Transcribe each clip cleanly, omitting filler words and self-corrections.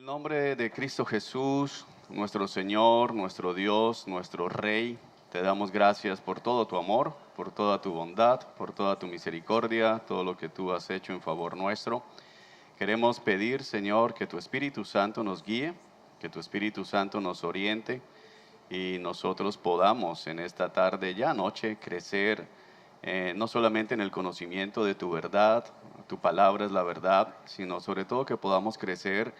En el nombre de Cristo Jesús, nuestro Señor, nuestro Dios, nuestro Rey, te damos gracias por todo tu amor, por toda tu bondad, por toda tu misericordia, todo lo que tú has hecho en favor nuestro. Queremos pedir, Señor, que tu Espíritu Santo nos guíe, que tu Espíritu Santo nos oriente y nosotros podamos en esta tarde, ya noche, crecer no solamente en el conocimiento de tu verdad, tu palabra es la verdad, sino sobre todo que podamos crecer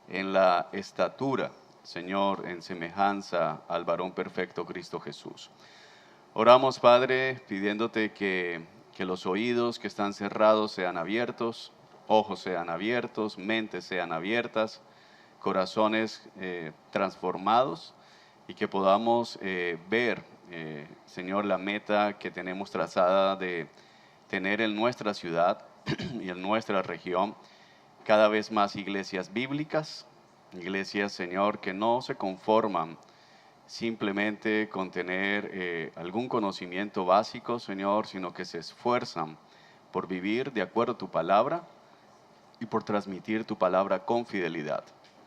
en la estatura, Señor, en semejanza al varón perfecto Cristo Jesús. Oramos, Padre, pidiéndote que los oídos que están cerrados sean abiertos, ojos sean abiertos, mentes sean abiertas, corazones transformados y que podamos ver, Señor, la meta que tenemos trazada de tener en nuestra ciudad y en nuestra región cada vez más iglesias bíblicas, iglesias, Señor, que no se conforman simplemente con tener algún conocimiento básico, Señor, sino que se esfuerzan por vivir de acuerdo a tu palabra y por transmitir tu palabra con fidelidad.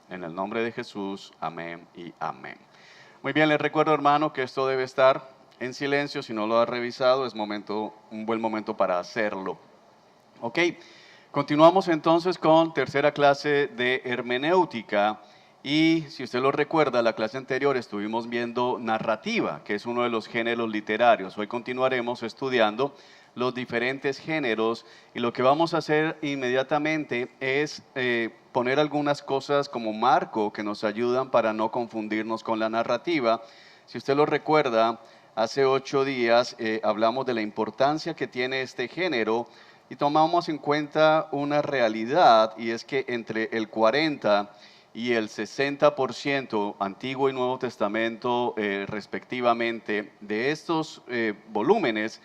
En el nombre de Jesús, amén y amén. Muy bien, les recuerdo, hermano, que esto debe estar en silencio. Si no lo has revisado, es un buen momento para hacerlo. Ok, continuamos entonces con tercera clase de hermenéutica. Y si usted lo recuerda, la clase anterior estuvimos viendo narrativa, que es uno de los géneros literarios. Hoy continuaremos estudiando los diferentes géneros y lo que vamos a hacer inmediatamente es poner algunas cosas como marco que nos ayudan para no confundirnos con la narrativa. Si usted lo recuerda, hace 8 días hablamos de la importancia que tiene este género y tomamos en cuenta una realidad, y es que entre el 40 y el 60% Antiguo y Nuevo Testamento respectivamente de estos volúmenes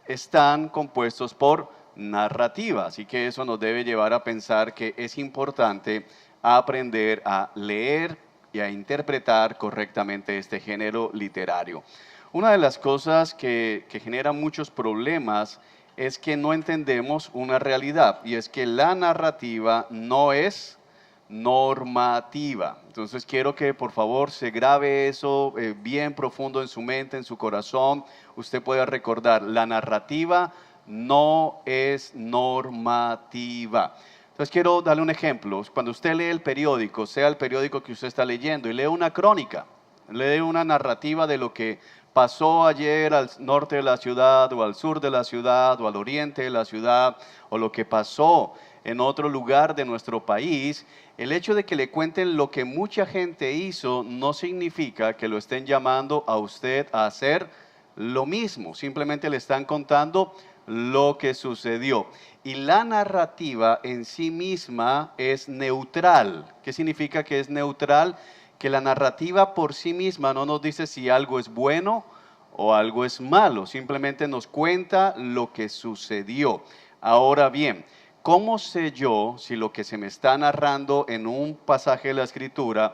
están compuestos por narrativa, así que eso nos debe llevar a pensar que es importante aprender a leer y a interpretar correctamente este género literario. Una de las cosas que genera muchos problemas es que no entendemos una realidad, y es que la narrativa no es normativa. Entonces quiero que por favor se grabe eso bien profundo en su mente, en su corazón. Usted puede recordar, la narrativa no es normativa. Entonces quiero darle un ejemplo. Cuando usted lee el periódico, sea el periódico que usted está leyendo, y lee una crónica, lee una narrativa de lo que pasó ayer al norte de la ciudad, o al sur de la ciudad, o al oriente de la ciudad, o lo que pasó en otro lugar de nuestro país, el hecho de que le cuenten lo que mucha gente hizo no significa que lo estén llamando a usted a hacer lo mismo, simplemente le están contando lo que sucedió. Y la narrativa en sí misma es neutral. ¿Qué significa que es neutral? Que la narrativa por sí misma no nos dice si algo es bueno o algo es malo, simplemente nos cuenta lo que sucedió. Ahora bien, ¿cómo sé yo si lo que se me está narrando en un pasaje de la Escritura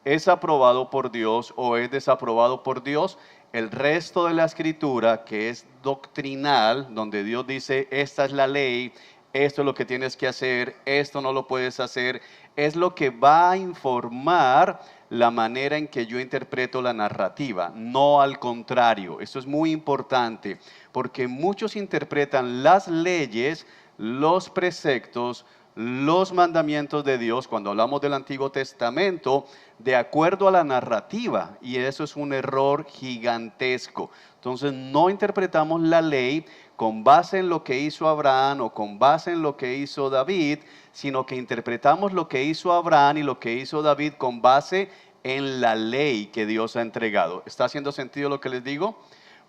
es aprobado por Dios o es desaprobado por Dios? El resto de la Escritura, que es doctrinal, donde Dios dice, esta es la ley, esto es lo que tienes que hacer, esto no lo puedes hacer, es lo que va a informar la manera en que yo interpreto la narrativa, no al contrario. Esto es muy importante, porque muchos interpretan las leyes, los preceptos, los mandamientos de Dios, cuando hablamos del Antiguo Testamento, de acuerdo a la narrativa, y eso es un error gigantesco. Entonces no interpretamos la ley con base en lo que hizo Abraham o con base en lo que hizo David, sino que interpretamos lo que hizo Abraham y lo que hizo David con base en la ley que Dios ha entregado. ¿Está haciendo sentido lo que les digo?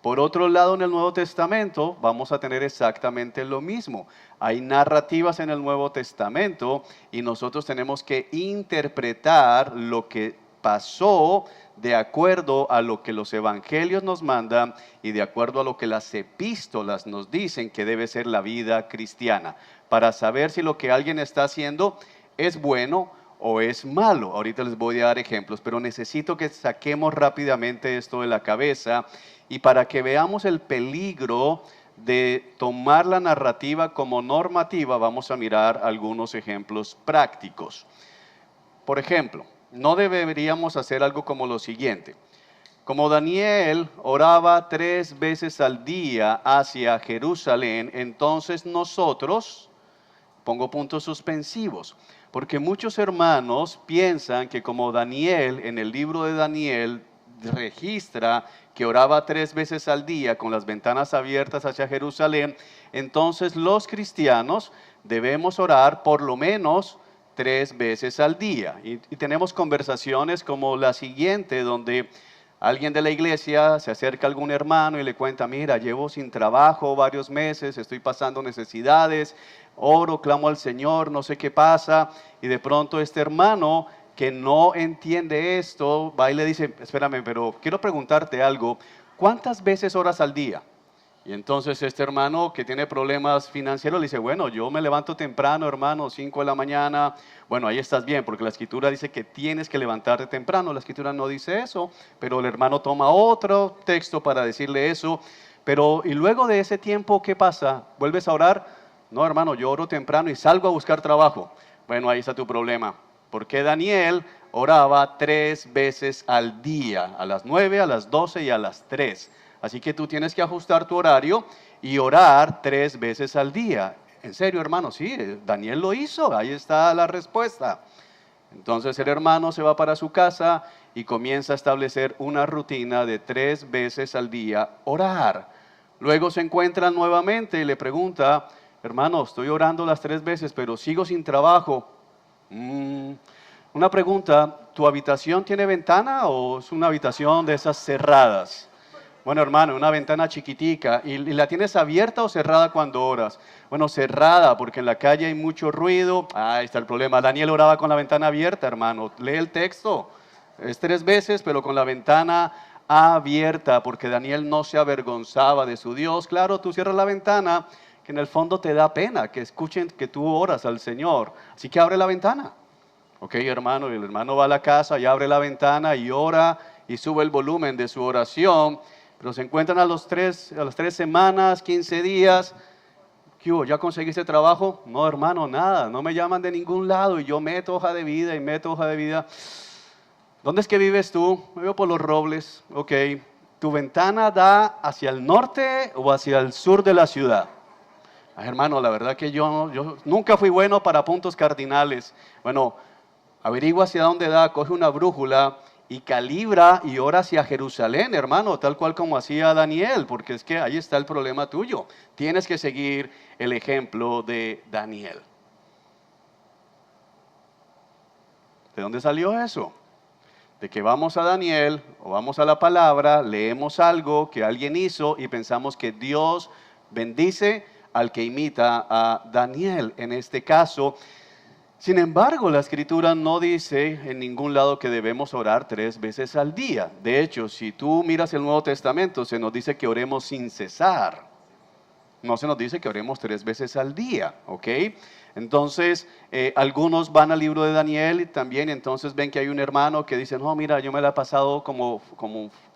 Por otro lado, en el Nuevo Testamento vamos a tener exactamente lo mismo. Hay narrativas en el Nuevo Testamento y nosotros tenemos que interpretar lo que pasó de acuerdo a lo que los evangelios nos mandan y de acuerdo a lo que las epístolas nos dicen que debe ser la vida cristiana, para saber si lo que alguien está haciendo es bueno o es malo. Ahorita les voy a dar ejemplos, pero necesito que saquemos rápidamente esto de la cabeza, y para que veamos el peligro de tomar la narrativa como normativa, vamos a mirar algunos ejemplos prácticos. Por ejemplo, no deberíamos hacer algo como lo siguiente. Como Daniel oraba 3 veces al día hacia Jerusalén, entonces nosotros, pongo puntos suspensivos, porque muchos hermanos piensan que como Daniel, en el libro de Daniel, registra que oraba 3 veces al día con las ventanas abiertas hacia Jerusalén, entonces los cristianos debemos orar por lo menos 3 veces al día. Y tenemos conversaciones como la siguiente, donde alguien de la iglesia se acerca a algún hermano y le cuenta, mira, llevo sin trabajo varios meses, estoy pasando necesidades, oro, clamo al Señor, no sé qué pasa, y de pronto este hermano que no entiende esto, va y le dice, espérame, pero quiero preguntarte algo, ¿cuántas veces oras al día? Y entonces este hermano que tiene problemas financieros le dice, bueno, yo me levanto temprano, hermano, 5 de la mañana. Bueno, ahí estás bien, porque la escritura dice que tienes que levantarte temprano. La escritura no dice eso, pero el hermano toma otro texto para decirle eso. Pero, y luego de ese tiempo, ¿qué pasa? ¿Vuelves a orar? No, hermano, yo oro temprano y salgo a buscar trabajo. Bueno, ahí está tu problema. Porque Daniel oraba 3 veces al día, a las 9, a las 12 y a las 3. Así que tú tienes que ajustar tu horario y orar 3 veces al día. En serio, hermano, sí, Daniel lo hizo, ahí está la respuesta. Entonces el hermano se va para su casa y comienza a establecer una rutina de 3 veces al día orar. Luego se encuentran nuevamente y le pregunta, hermano, estoy orando las 3 veces, pero sigo sin trabajo. Una pregunta, ¿tu habitación tiene ventana o es una habitación de esas cerradas? Bueno, hermano, una ventana chiquitica. ¿Y la tienes abierta o cerrada cuando oras? Bueno, cerrada, porque en la calle hay mucho ruido. Ahí está el problema. Daniel oraba con la ventana abierta, hermano. Lee el texto. Es 3 veces, pero con la ventana abierta, porque Daniel no se avergonzaba de su Dios. Claro, tú cierras la ventana, que en el fondo te da pena que escuchen que tú oras al Señor. Así que abre la ventana. Ok, hermano, y el hermano va a la casa y abre la ventana y ora y sube el volumen de su oración. Pero se encuentran a las 3 semanas, 15 días. ¿Qué hubo? ¿Ya conseguiste trabajo? No, hermano, nada. No me llaman de ningún lado. Y yo meto hoja de vida y meto hoja de vida. ¿Dónde es que vives tú? Me veo por Los Robles. Ok. ¿Tu ventana da hacia el norte o hacia el sur de la ciudad? Ay, hermano, la verdad que yo nunca fui bueno para puntos cardinales. Bueno, averigua hacia dónde da, coge una brújula y calibra y ora hacia Jerusalén, hermano, tal cual como hacía Daniel, porque es que ahí está el problema tuyo. Tienes que seguir el ejemplo de Daniel. ¿De dónde salió eso? De que vamos a Daniel o vamos a la palabra, leemos algo que alguien hizo y pensamos que Dios bendice al que imita a Daniel. En este caso, sin embargo, la escritura no dice en ningún lado que debemos orar 3 veces al día. De hecho, si tú miras el Nuevo Testamento, se nos dice que oremos sin cesar. No se nos dice que oremos 3 veces al día, ¿ok? Entonces, algunos van al libro de Daniel y también entonces ven que hay un hermano que dice, no, mira, yo me la he pasado como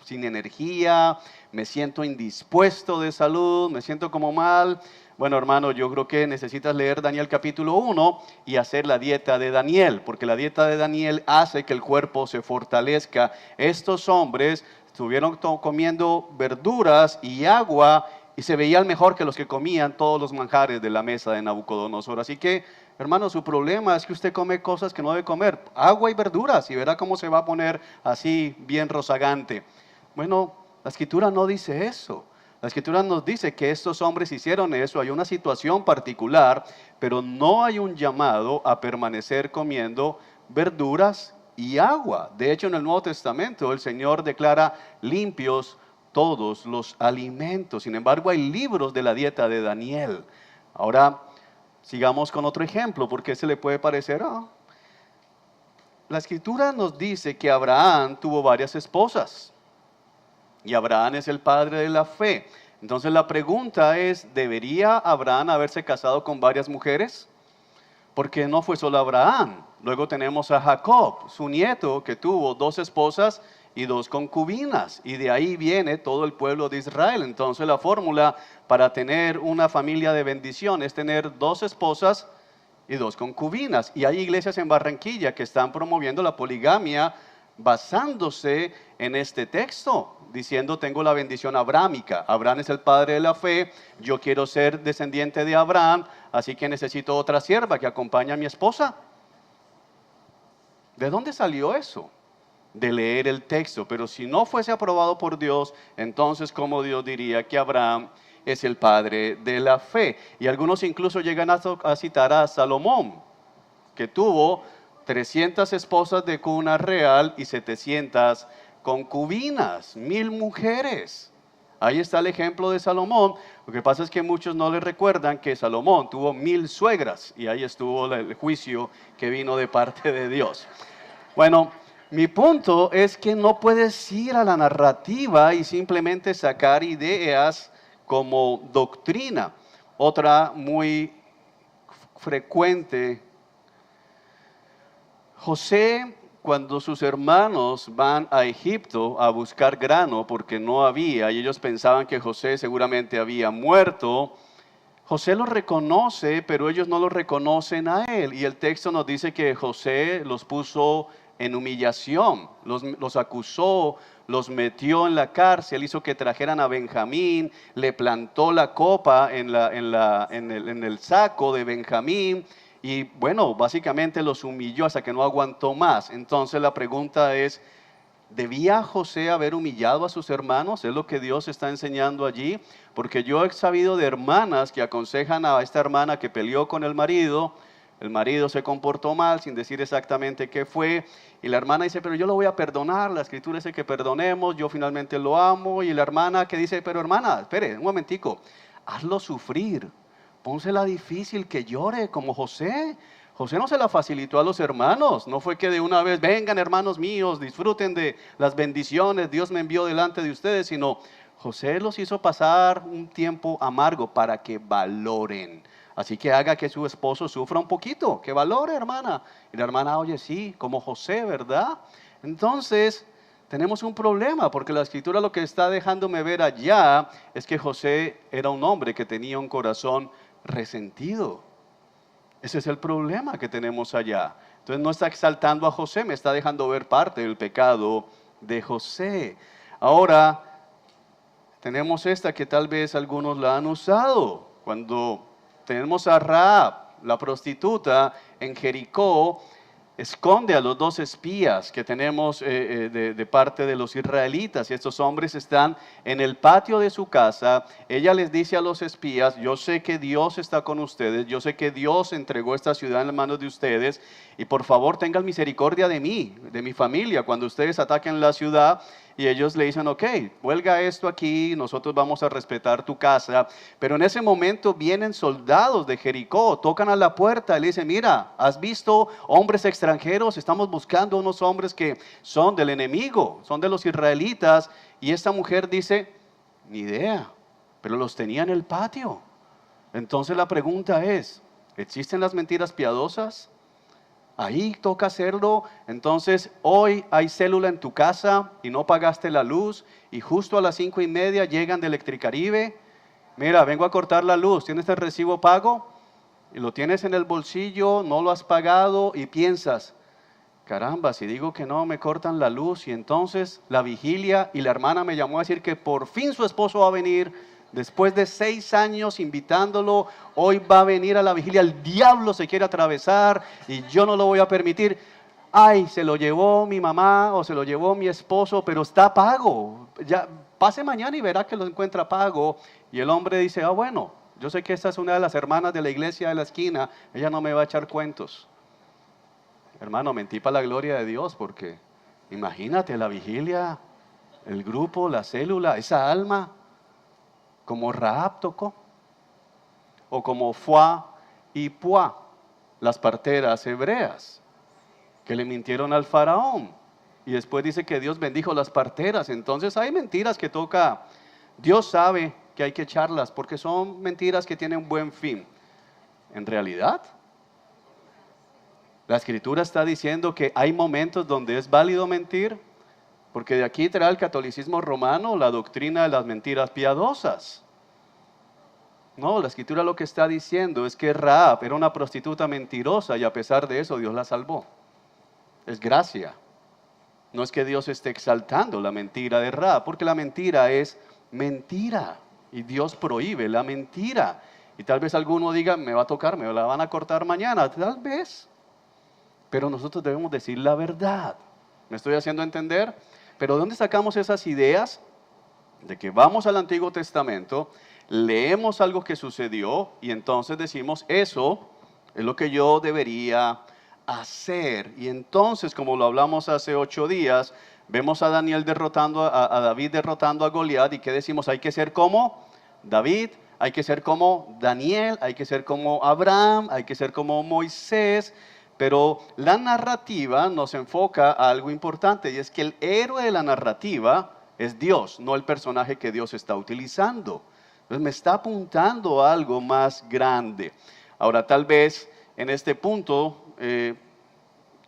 sin energía, me siento indispuesto de salud, me siento como mal. Bueno, hermano, yo creo que necesitas leer Daniel capítulo 1 y hacer la dieta de Daniel, porque la dieta de Daniel hace que el cuerpo se fortalezca. Estos hombres estuvieron comiendo verduras y agua y se veían mejor que los que comían todos los manjares de la mesa de Nabucodonosor. Así que, hermano, su problema es que usted come cosas que no debe comer, agua y verduras, y verá cómo se va a poner así bien rozagante. Bueno, la escritura no dice eso. La escritura nos dice que estos hombres hicieron eso, hay una situación particular, pero no hay un llamado a permanecer comiendo verduras y agua. De hecho, en el Nuevo Testamento el Señor declara limpios todos los alimentos. Sin embargo, hay libros de la dieta de Daniel. Ahora, sigamos con otro ejemplo, porque se le puede parecer, la escritura nos dice que Abraham tuvo varias esposas. Y Abraham es el padre de la fe. Entonces la pregunta es, ¿debería Abraham haberse casado con varias mujeres? Porque no fue solo Abraham. Luego tenemos a Jacob, su nieto, que tuvo 2 esposas y 2 concubinas. Y de ahí viene todo el pueblo de Israel. Entonces la fórmula para tener una familia de bendición es tener 2 esposas y 2 concubinas. Y hay iglesias en Barranquilla que están promoviendo la poligamia basándose en este texto, diciendo tengo la bendición abrámica. Abraham es el padre de la fe, yo quiero ser descendiente de Abraham, así que necesito otra sierva que acompañe a mi esposa. ¿De dónde salió eso? De leer el texto. Pero si no fuese aprobado por Dios, entonces ¿cómo Dios diría que Abraham es el padre de la fe? Y algunos incluso llegan a citar a Salomón, que tuvo 300 esposas de cuna real y 700 concubinas, 1000 mujeres. Ahí está el ejemplo de Salomón. Lo que pasa es que muchos no le recuerdan que Salomón tuvo 1000 suegras y ahí estuvo el juicio que vino de parte de Dios. Bueno, mi punto es que no puedes ir a la narrativa y simplemente sacar ideas como doctrina. Otra muy frecuente: José, cuando sus hermanos van a Egipto a buscar grano porque no había, y ellos pensaban que José seguramente había muerto, José los reconoce, pero ellos no lo reconocen a él. Y el texto nos dice que José los puso en humillación, los acusó, los metió en la cárcel, hizo que trajeran a Benjamín, le plantó la copa en el saco de Benjamín. Y bueno, básicamente los humilló hasta que no aguantó más. Entonces la pregunta es, ¿debía José haber humillado a sus hermanos? Es lo que Dios está enseñando allí. Porque yo he sabido de hermanas que aconsejan a esta hermana que peleó con el marido se comportó mal sin decir exactamente qué fue. Y la hermana dice, pero yo lo voy a perdonar, la escritura dice que perdonemos, yo finalmente lo amo. Y la hermana que dice, pero hermana, espere un momentico, hazlo sufrir. Pónsela difícil, que llore como José. José no se la facilitó a los hermanos. No fue que de una vez, vengan hermanos míos, disfruten de las bendiciones, Dios me envió delante de ustedes. Sino José los hizo pasar un tiempo amargo para que valoren. Así que haga que su esposo sufra un poquito, que valore, hermana. Y la hermana, oye, sí, como José, ¿verdad? Entonces tenemos un problema, porque la escritura lo que está dejándome ver allá es que José era un hombre que tenía un corazón resentido. Ese es el problema que tenemos allá. Entonces no está exaltando a José, me está dejando ver parte del pecado de José. Ahora, tenemos esta que tal vez algunos la han usado. Cuando tenemos a Rahab, la prostituta en Jericó, esconde a los 2 espías que tenemos de parte de los israelitas. Y estos hombres están en el patio de su casa. Ella les dice a los espías, yo sé que Dios está con ustedes, yo sé que Dios entregó esta ciudad en las manos de ustedes, y por favor tengan misericordia de mí, de mi familia, cuando ustedes ataquen la ciudad. Y ellos le dicen, ok, huelga esto aquí, nosotros vamos a respetar tu casa. Pero en ese momento vienen soldados de Jericó, tocan a la puerta y le dicen, mira, ¿has visto hombres extranjeros? Estamos buscando unos hombres que son del enemigo, son de los israelitas. Y esta mujer dice, ni idea, pero los tenía en el patio. Entonces la pregunta es, ¿existen las mentiras piadosas? Ahí toca hacerlo. Entonces hoy hay célula en tu casa y no pagaste la luz, y justo a las 5:30 llegan de Electricaribe. Mira, vengo a cortar la luz, ¿tienes el recibo pago? Y lo tienes en el bolsillo, no lo has pagado, y piensas, caramba, si digo que no me cortan la luz. Y entonces la vigilia, y la hermana me llamó a decir que por fin su esposo va a venir. Después de 6 años invitándolo, hoy va a venir a la vigilia. El diablo se quiere atravesar y yo no lo voy a permitir. Ay, se lo llevó mi mamá o se lo llevó mi esposo, pero está pago. Ya, pase mañana y verá que lo encuentra pago. Y el hombre dice, bueno, yo sé que esta es una de las hermanas de la iglesia de la esquina, ella no me va a echar cuentos. Hermano, mentí para la gloria de Dios, porque imagínate la vigilia, el grupo, la célula, esa alma. Como Rahab tocó, o como Fuá y Puá, las parteras hebreas, que le mintieron al faraón, y después dice que Dios bendijo las parteras. Entonces hay mentiras que toca, Dios sabe que hay que echarlas, porque son mentiras que tienen buen fin. En realidad, la escritura está diciendo que hay momentos donde es válido mentir, porque de aquí trae el catolicismo romano la doctrina de las mentiras piadosas. No, la Escritura lo que está diciendo es que Rahab era una prostituta mentirosa y a pesar de eso Dios la salvó. Es gracia. No es que Dios esté exaltando la mentira de Rahab, porque la mentira es mentira y Dios prohíbe la mentira. Y tal vez alguno diga, me va a tocar, me la van a cortar mañana, tal vez. Pero nosotros debemos decir la verdad. ¿Me estoy haciendo entender? Pero ¿de dónde sacamos esas ideas? De que vamos al Antiguo Testamento, leemos algo que sucedió y entonces decimos, eso es lo que yo debería hacer. Y entonces, como lo hablamos hace 8 días, vemos a Daniel derrotando, a David derrotando a Goliat, y ¿qué decimos? Hay que ser como David, hay que ser como Daniel, hay que ser como Abraham, hay que ser como Moisés. Pero la narrativa nos enfoca a algo importante, y es que el héroe de la narrativa es Dios, no el personaje que Dios está utilizando. Entonces me está apuntando a algo más grande. Ahora, tal vez en este punto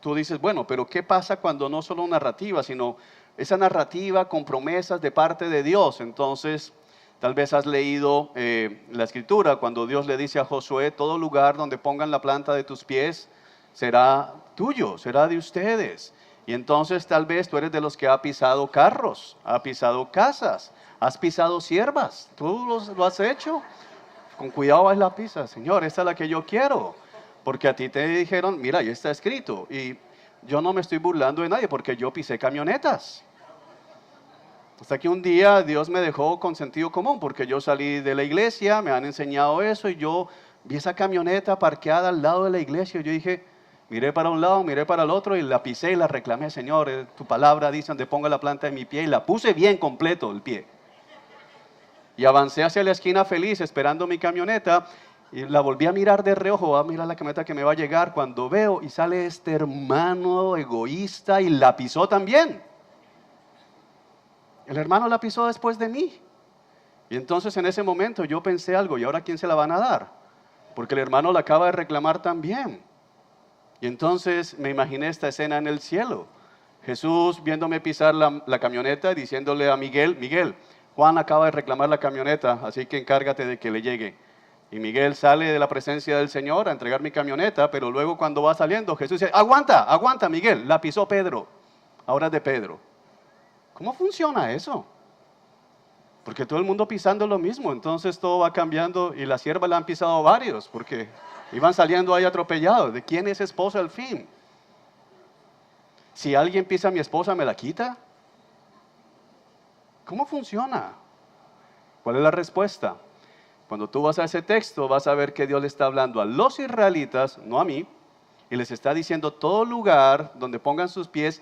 tú dices, bueno, pero ¿qué pasa cuando no solo narrativa, sino esa narrativa con promesas de parte de Dios? Entonces, tal vez has leído la Escritura cuando Dios le dice a Josué, todo lugar donde pongan la planta de tus pies será tuyo, será de ustedes. Y entonces tal vez tú eres de los que ha pisado carros, ha pisado casas, has pisado siervas. ¿Tú lo has hecho? Con cuidado vas la pisa. Señor, esta es la que yo quiero. Porque a ti te dijeron, mira, ya está escrito. Y yo no me estoy burlando de nadie porque yo pisé camionetas. Hasta que un día Dios me dejó con sentido común, porque yo salí de la iglesia, me han enseñado eso y yo vi esa camioneta parqueada al lado de la iglesia y yo dije, miré para un lado, miré para el otro y la pisé y la reclamé, Señor, tu palabra dice donde ponga la planta de mi pie, y la puse bien completo el pie. Y avancé hacia la esquina feliz esperando mi camioneta y la volví a mirar de reojo, a mirar la camioneta que me va a llegar, cuando veo y sale este hermano egoísta y la pisó también. El hermano la pisó después de mí. Y entonces en ese momento yo pensé algo, ¿y ahora quién se la van a dar? Porque el hermano la acaba de reclamar también. Y entonces me imaginé esta escena en el cielo. Jesús viéndome pisar la camioneta, diciéndole a Miguel, Miguel, Juan acaba de reclamar la camioneta, así que encárgate de que le llegue. Y Miguel sale de la presencia del Señor a entregar mi camioneta, pero luego cuando va saliendo, Jesús dice, aguanta, aguanta Miguel, la pisó Pedro, ahora es de Pedro. ¿Cómo funciona eso? Porque todo el mundo pisando lo mismo, entonces todo va cambiando y la sierva la han pisado varios, porque iban saliendo ahí atropellados. ¿De quién es esposa al fin? Si alguien pisa a mi esposa, ¿me la quita? ¿Cómo funciona? ¿Cuál es la respuesta? Cuando tú vas a ese texto, vas a ver que Dios le está hablando a los israelitas, no a mí, y les está diciendo todo lugar donde pongan sus pies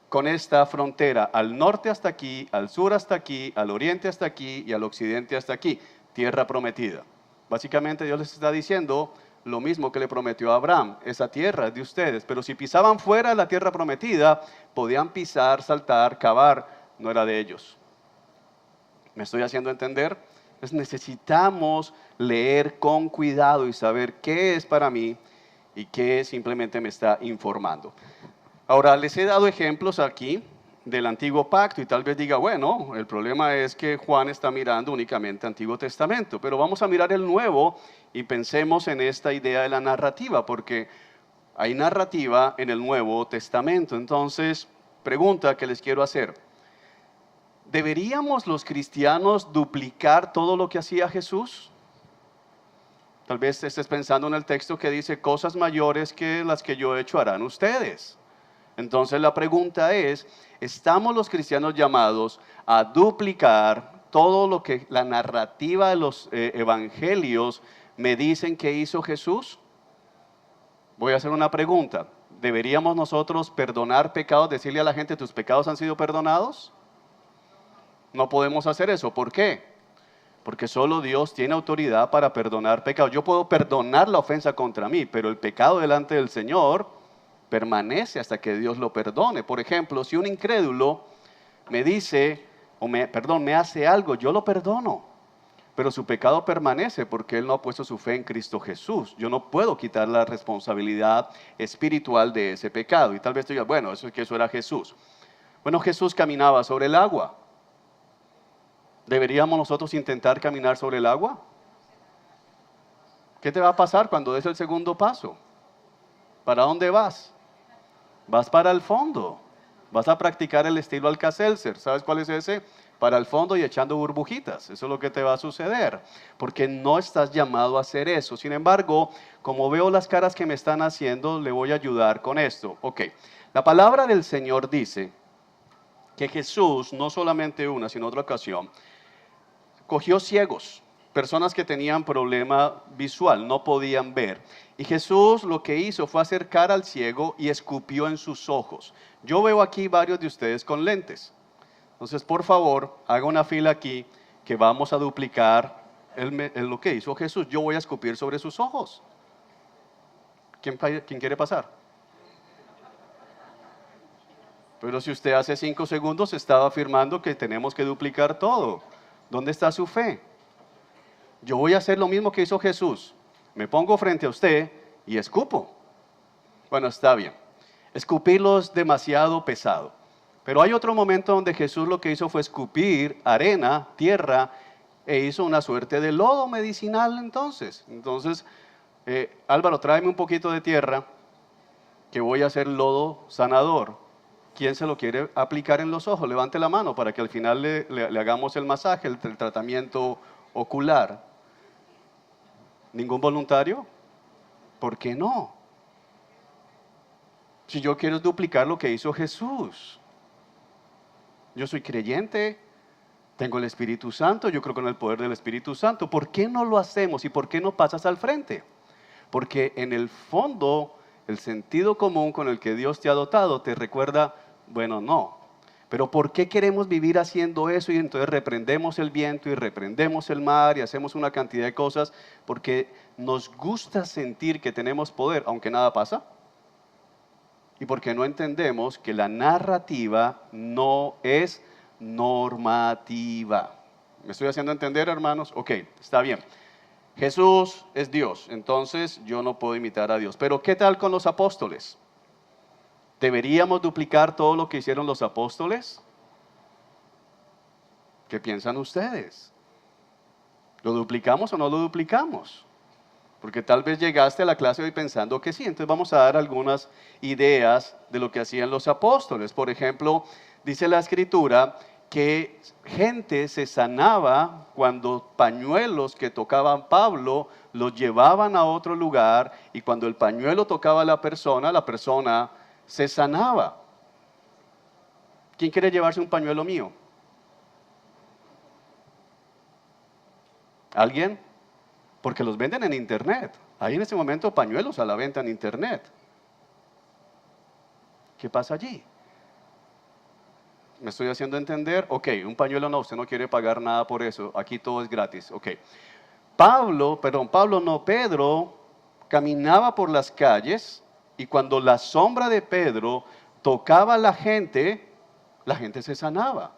con esta frontera, al norte hasta aquí, al sur hasta aquí, al oriente hasta aquí y al occidente hasta aquí, tierra prometida. Básicamente Dios les está diciendo lo mismo que le prometió a Abraham, esa tierra es de ustedes, pero si pisaban fuera de la tierra prometida, podían pisar, saltar, cavar, no era de ellos. ¿Me estoy haciendo entender? Entonces necesitamos leer con cuidado y saber qué es para mí y qué simplemente me está informando. Ahora, les he dado ejemplos aquí del Antiguo Pacto y tal vez diga, bueno, el problema es que Juan está mirando únicamente Antiguo Testamento, pero vamos a mirar el Nuevo y pensemos en esta idea de la narrativa, porque hay narrativa en el Nuevo Testamento. Entonces, pregunta que les quiero hacer. ¿Deberíamos los cristianos duplicar todo lo que hacía Jesús? Tal vez estés pensando en el texto que dice, cosas mayores que las que yo he hecho harán ustedes. Entonces la pregunta es, ¿estamos los cristianos llamados a duplicar todo lo que la narrativa de los evangelios me dicen que hizo Jesús? Voy a hacer una pregunta. ¿Deberíamos nosotros perdonar pecados, decirle a la gente, tus pecados han sido perdonados? No podemos hacer eso. ¿Por qué? Porque solo Dios tiene autoridad para perdonar pecados. Yo puedo perdonar la ofensa contra mí, pero el pecado delante del Señor permanece hasta que Dios lo perdone. Por ejemplo, si un incrédulo me dice, me hace algo, yo lo perdono, pero su pecado permanece porque él no ha puesto su fe en Cristo Jesús. Yo no puedo quitar la responsabilidad espiritual de ese pecado. Y tal vez tú digas, bueno, eso era Jesús. Bueno, Jesús caminaba sobre el agua. ¿Deberíamos nosotros intentar caminar sobre el agua? ¿Qué te va a pasar cuando des el segundo paso? ¿Para dónde vas? Vas para el fondo. Vas a practicar el estilo Alka-Seltzer. ¿Sabes cuál es ese? Para el fondo y echando burbujitas. Eso es lo que te va a suceder. Porque no estás llamado a hacer eso. Sin embargo, como veo las caras que me están haciendo, le voy a ayudar con esto. Ok. La palabra del Señor dice que Jesús, no solamente una, sino otra ocasión, cogió ciegos, personas que tenían problema visual, no podían ver. Y Jesús lo que hizo fue acercar al ciego y escupió en sus ojos. Yo veo aquí varios de ustedes con lentes. Entonces, por favor, haga una fila aquí que vamos a duplicar lo que hizo Jesús. Yo voy a escupir sobre sus ojos. ¿Quién quiere pasar? Pero si usted hace 5 segundos estaba afirmando que tenemos que duplicar todo. ¿Dónde está su fe? Yo voy a hacer lo mismo que hizo Jesús. Me pongo frente a usted y escupo. Bueno, está bien. Escupirlo es demasiado pesado. Pero hay otro momento donde Jesús lo que hizo fue escupir arena, tierra, e hizo una suerte de lodo medicinal entonces. Entonces, Álvaro, tráeme un poquito de tierra que voy a hacer lodo sanador. ¿Quién se lo quiere aplicar en los ojos? Levante la mano para que al final le hagamos el masaje, el tratamiento ocular. ¿Ningún voluntario? ¿Por qué no? Si yo quiero duplicar lo que hizo Jesús. Yo soy creyente, tengo el Espíritu Santo, yo creo con el poder del Espíritu Santo. ¿Por qué no lo hacemos y por qué no pasas al frente? Porque en el fondo, el sentido común con el que Dios te ha dotado te recuerda, bueno, no. Pero ¿por qué queremos vivir haciendo eso? Y entonces reprendemos el viento y reprendemos el mar y hacemos una cantidad de cosas porque nos gusta sentir que tenemos poder, aunque nada pasa. Y porque no entendemos que la narrativa no es normativa. ¿Me estoy haciendo entender, hermanos? Ok, está bien. Jesús es Dios, entonces yo no puedo imitar a Dios. Pero ¿qué tal con los apóstoles? ¿Deberíamos duplicar todo lo que hicieron los apóstoles? ¿Qué piensan ustedes? ¿Lo duplicamos o no lo duplicamos? Porque tal vez llegaste a la clase hoy pensando que sí. Entonces vamos a dar algunas ideas de lo que hacían los apóstoles. Por ejemplo, dice la Escritura que gente se sanaba cuando pañuelos que tocaban Pablo los llevaban a otro lugar y cuando el pañuelo tocaba a la persona se sanaba. ¿Quién quiere llevarse un pañuelo mío? ¿Alguien? Porque los venden en internet. Hay en este momento pañuelos a la venta en internet. ¿Qué pasa allí? ¿Me estoy haciendo entender? Ok, un pañuelo no, usted no quiere pagar nada por eso. Aquí todo es gratis. Ok. Pedro caminaba por las calles y cuando la sombra de Pedro tocaba a la gente se sanaba.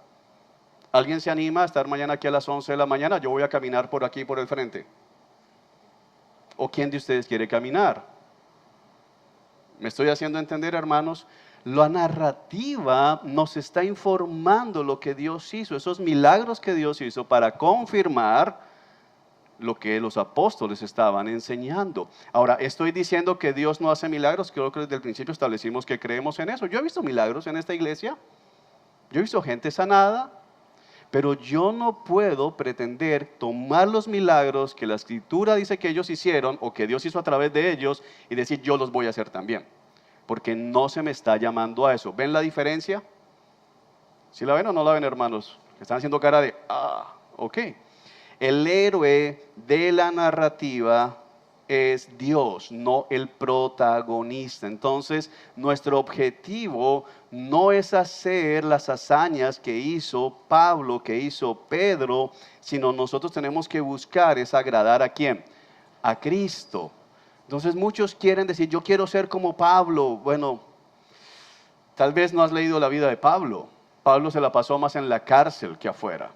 ¿Alguien se anima a estar mañana aquí a las 11 de la mañana? Yo voy a caminar por aquí, por el frente. ¿O quién de ustedes quiere caminar? ¿Me estoy haciendo entender, hermanos? La narrativa nos está informando lo que Dios hizo, esos milagros que Dios hizo para confirmar lo que los apóstoles estaban enseñando. Ahora, estoy diciendo que Dios no hace milagros, creo que desde el principio establecimos que creemos en eso. Yo he visto milagros en esta iglesia, yo he visto gente sanada, pero yo no puedo pretender tomar los milagros que la Escritura dice que ellos hicieron o que Dios hizo a través de ellos y decir yo los voy a hacer también. Porque no se me está llamando a eso. ¿Ven la diferencia? ¿Sí la ven o no la ven, hermanos? Están haciendo cara de, ok. El héroe de la narrativa es Dios, no el protagonista. Entonces, nuestro objetivo no es hacer las hazañas que hizo Pablo, que hizo Pedro, sino nosotros tenemos que buscar es agradar ¿a quién? A Cristo. Entonces muchos quieren decir, yo quiero ser como Pablo. Bueno, tal vez no has leído la vida de Pablo. Pablo se la pasó más en la cárcel que afuera,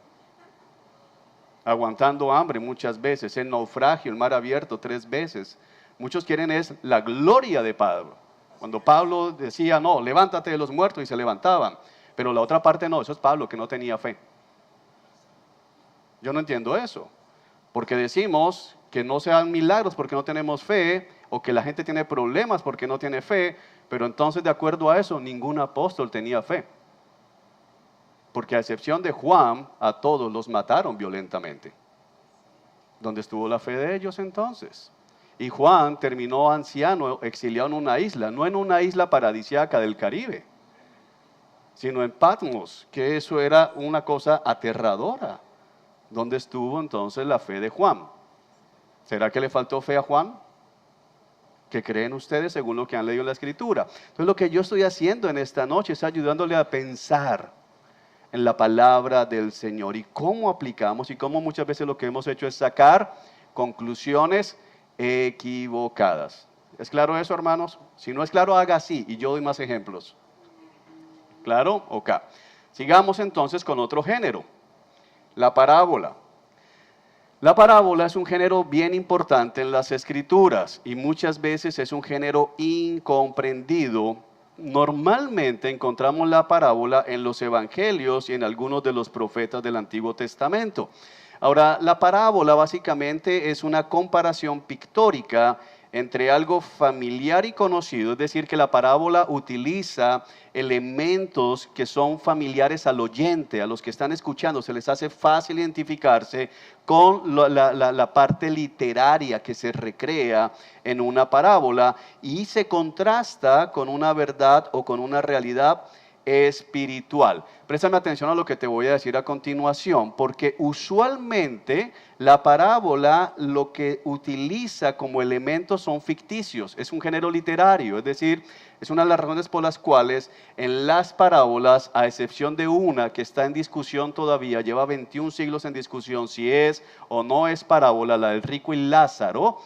aguantando hambre muchas veces, en naufragio, el mar abierto 3 veces. Muchos quieren es la gloria de Pablo. Cuando Pablo decía, no, levántate de los muertos, y se levantaban. Pero la otra parte no, eso es Pablo que no tenía fe. Yo no entiendo eso. Porque decimos que no sean milagros porque no tenemos fe, o que la gente tiene problemas porque no tiene fe, pero entonces de acuerdo a eso, ningún apóstol tenía fe. Porque a excepción de Juan, a todos los mataron violentamente. ¿Dónde estuvo la fe de ellos entonces? Y Juan terminó anciano, exiliado en una isla, no en una isla paradisíaca del Caribe, sino en Patmos, que eso era una cosa aterradora. ¿Dónde estuvo entonces la fe de Juan? ¿Será que le faltó fe a Juan? ¿Qué creen ustedes según lo que han leído en la Escritura? Entonces lo que yo estoy haciendo en esta noche es ayudándole a pensar en la palabra del Señor y cómo aplicamos y cómo muchas veces lo que hemos hecho es sacar conclusiones equivocadas. ¿Es claro eso, hermanos? Si no es claro, haga así y yo doy más ejemplos. ¿Claro? Ok. Sigamos entonces con otro género, la parábola. La parábola es un género bien importante en las Escrituras y muchas veces es un género incomprendido. Normalmente encontramos la parábola en los evangelios y en algunos de los profetas del Antiguo Testamento. Ahora, la parábola básicamente es una comparación pictórica entre algo familiar y conocido, es decir, que la parábola utiliza elementos que son familiares al oyente, a los que están escuchando, se les hace fácil identificarse con la parte literaria que se recrea en una parábola y se contrasta con una verdad o con una realidad espiritual. Préstame atención a lo que te voy a decir a continuación, porque usualmente la parábola lo que utiliza como elementos son ficticios, es un género literario, es decir, es una de las razones por las cuales en las parábolas, a excepción de una que está en discusión todavía, lleva 21 siglos en discusión si es o no es parábola, la del rico y Lázaro,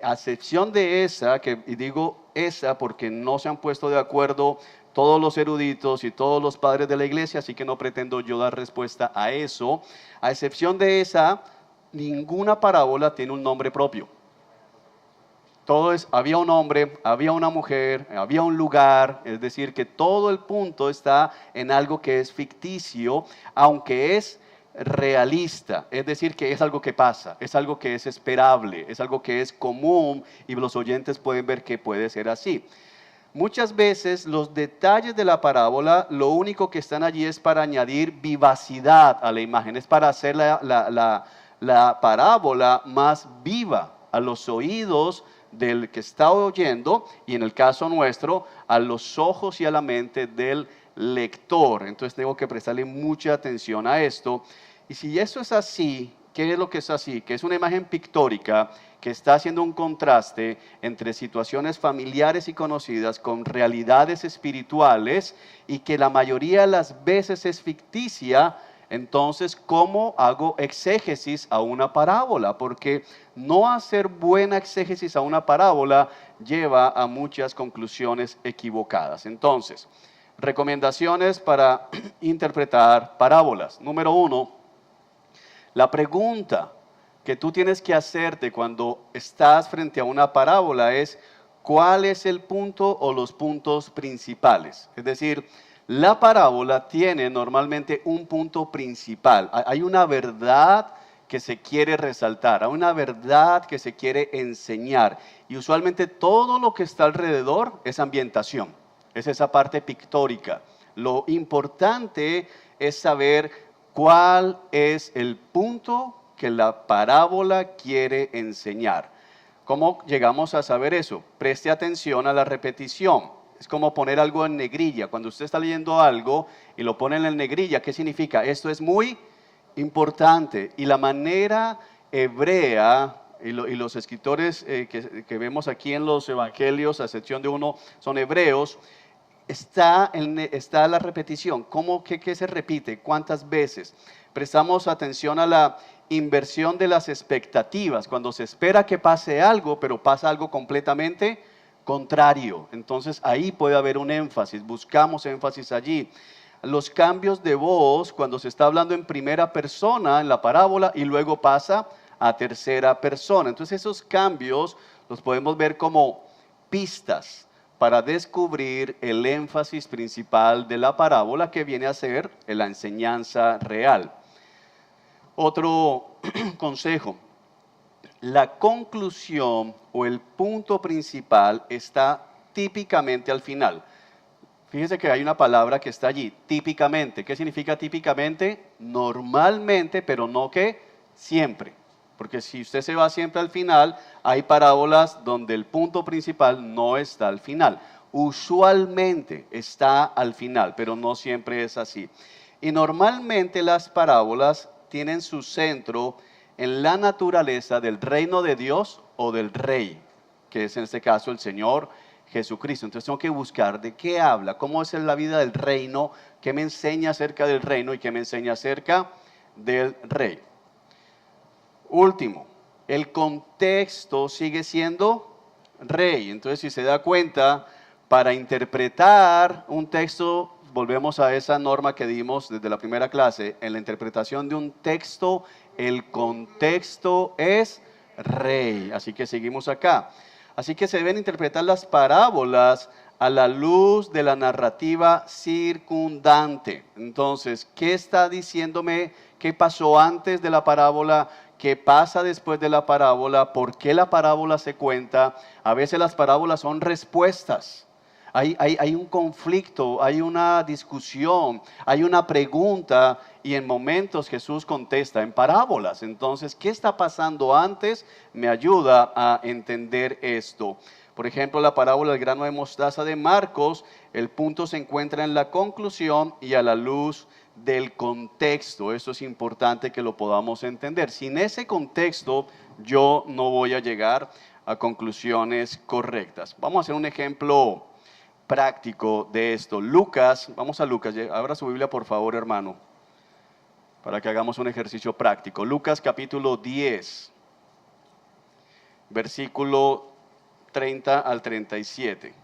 a excepción de esa, y digo esa porque no se han puesto de acuerdo todos los eruditos y todos los padres de la iglesia, así que no pretendo yo dar respuesta a eso. A excepción de esa, ninguna parábola tiene un nombre propio. Todo es, había un hombre, había una mujer, había un lugar, es decir, que todo el punto está en algo que es ficticio, aunque es realista, es decir, que es algo que pasa, es algo que es esperable, es algo que es común y los oyentes pueden ver que puede ser así. Muchas veces los detalles de la parábola, lo único que están allí es para añadir vivacidad a la imagen, es para hacer la parábola más viva a los oídos del que está oyendo y en el caso nuestro a los ojos y a la mente del lector. Entonces tengo que prestarle mucha atención a esto. Y si eso es así, ¿qué es lo que es así? Que es una imagen pictórica que está haciendo un contraste entre situaciones familiares y conocidas con realidades espirituales y que la mayoría de las veces es ficticia. Entonces, ¿cómo hago exégesis a una parábola? Porque no hacer buena exégesis a una parábola lleva a muchas conclusiones equivocadas. Entonces, recomendaciones para interpretar parábolas. Número 1, la pregunta que tú tienes que hacerte cuando estás frente a una parábola es ¿cuál es el punto o los puntos principales? Es decir, la parábola tiene normalmente un punto principal. Hay una verdad que se quiere resaltar, hay una verdad que se quiere enseñar. Y usualmente todo lo que está alrededor es ambientación, es esa parte pictórica. Lo importante es saber cuál es el punto que la parábola quiere enseñar. ¿Cómo llegamos a saber eso? Preste atención a la repetición. Es como poner algo en negrilla. Cuando usted está leyendo algo y lo pone en negrilla, ¿qué significa? Esto es muy importante. Y la manera hebrea, y los escritores que vemos aquí en los evangelios, a excepción de uno, son hebreos, está la repetición. ¿Cómo, qué se repite? ¿Cuántas veces? Prestamos atención a la inversión de las expectativas, cuando se espera que pase algo, pero pasa algo completamente contrario. Entonces ahí puede haber un énfasis, buscamos énfasis allí. Los cambios de voz, cuando se está hablando en primera persona en la parábola y luego pasa a tercera persona. Entonces esos cambios los podemos ver como pistas para descubrir el énfasis principal de la parábola que viene a ser la enseñanza real. Otro consejo, la conclusión o el punto principal está típicamente al final. Fíjese que hay una palabra que está allí, típicamente. ¿Qué significa típicamente? Normalmente, pero no que siempre. Porque si usted se va siempre al final, hay parábolas donde el punto principal no está al final. Usualmente está al final, pero no siempre es así. Y normalmente las parábolas tienen su centro en la naturaleza del reino de Dios o del rey, que es en este caso el Señor Jesucristo. Entonces tengo que buscar de qué habla, cómo es la vida del reino, qué me enseña acerca del reino y qué me enseña acerca del rey. Último, el contexto sigue siendo rey. Entonces, si se da cuenta, para interpretar un texto, volvemos a esa norma que dimos desde la primera clase, en la interpretación de un texto, el contexto es rey. Así que seguimos acá. Así que se deben interpretar las parábolas a la luz de la narrativa circundante. Entonces, ¿qué está diciéndome? ¿Qué pasó antes de la parábola? ¿Qué pasa después de la parábola? ¿Por qué la parábola se cuenta? A veces las parábolas son respuestas. Hay un conflicto, hay una discusión, hay una pregunta y en momentos Jesús contesta en parábolas. Entonces, ¿qué está pasando antes? Me ayuda a entender esto. Por ejemplo, la parábola del grano de mostaza de Marcos, el punto se encuentra en la conclusión y a la luz del contexto. Eso es importante que lo podamos entender. Sin ese contexto, yo no voy a llegar a conclusiones correctas. Vamos a hacer un ejemplo práctico de esto. Lucas, vamos a Lucas, abra su Biblia por favor, hermano, para que hagamos un ejercicio práctico. Lucas capítulo 10, versículo 30 al 37.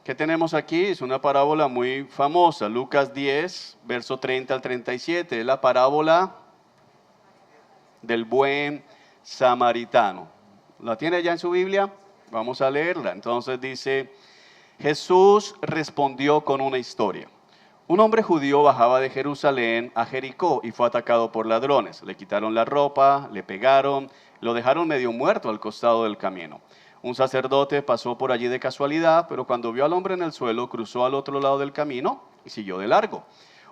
¿Qué tenemos aquí? Es una parábola muy famosa, Lucas 10, verso 30 al 37, es la parábola del buen samaritano. ¿La tiene ya en su Biblia? Vamos a leerla. Entonces dice, Jesús respondió con una historia. Un hombre judío bajaba de Jerusalén a Jericó y fue atacado por ladrones. Le quitaron la ropa, le pegaron, lo dejaron medio muerto al costado del camino. Un sacerdote pasó por allí de casualidad, pero cuando vio al hombre en el suelo, cruzó al otro lado del camino y siguió de largo.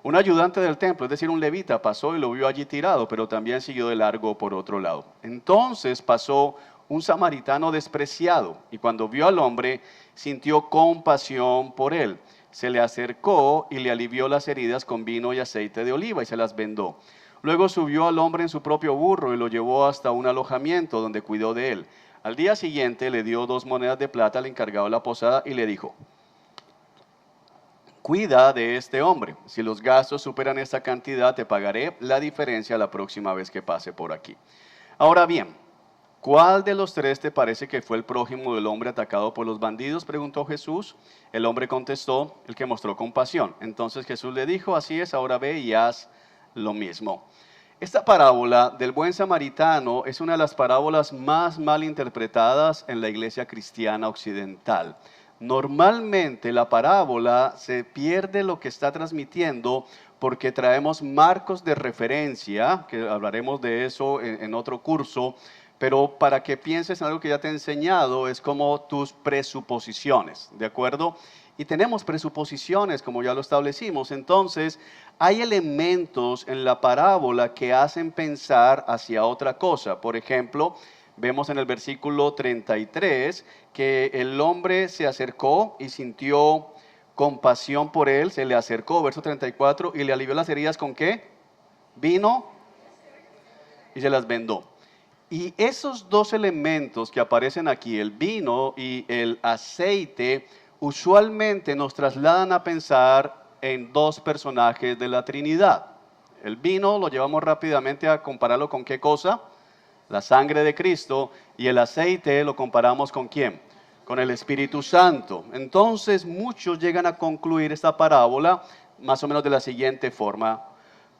Un ayudante del templo, es decir, un levita, pasó y lo vio allí tirado, pero también siguió de largo por otro lado. Entonces pasó un samaritano despreciado y cuando vio al hombre, sintió compasión por él. Se le acercó y le alivió las heridas con vino y aceite de oliva y se las vendó. Luego subió al hombre en su propio burro y lo llevó hasta un alojamiento donde cuidó de él. Al día siguiente le dio 2 monedas de plata al encargado de la posada y le dijo, cuida de este hombre, si los gastos superan esta cantidad te pagaré la diferencia la próxima vez que pase por aquí. Ahora bien, ¿cuál de los 3 te parece que fue el prójimo del hombre atacado por los bandidos?, preguntó Jesús. El hombre contestó, el que mostró compasión. Entonces Jesús le dijo, así es, ahora ve y haz lo mismo. Esta parábola del buen samaritano es una de las parábolas más mal interpretadas en la iglesia cristiana occidental. Normalmente la parábola se pierde lo que está transmitiendo porque traemos marcos de referencia, que hablaremos de eso en otro curso, pero para que pienses en algo que ya te he enseñado, es como tus presuposiciones, ¿de acuerdo? Y tenemos presuposiciones, como ya lo establecimos. Entonces, hay elementos en la parábola que hacen pensar hacia otra cosa. Por ejemplo, vemos en el versículo 33 que el hombre se acercó y sintió compasión por él, se le acercó, verso 34, y le alivió las heridas ¿con qué? Vino y se las vendó. Y esos 2 elementos que aparecen aquí, el vino y el aceite, usualmente nos trasladan a pensar en 2 personajes de la Trinidad. El vino lo llevamos rápidamente a compararlo con ¿qué cosa? La sangre de Cristo. Y el aceite lo comparamos ¿con quién? Con el Espíritu Santo. Entonces muchos llegan a concluir esta parábola más o menos de la siguiente forma.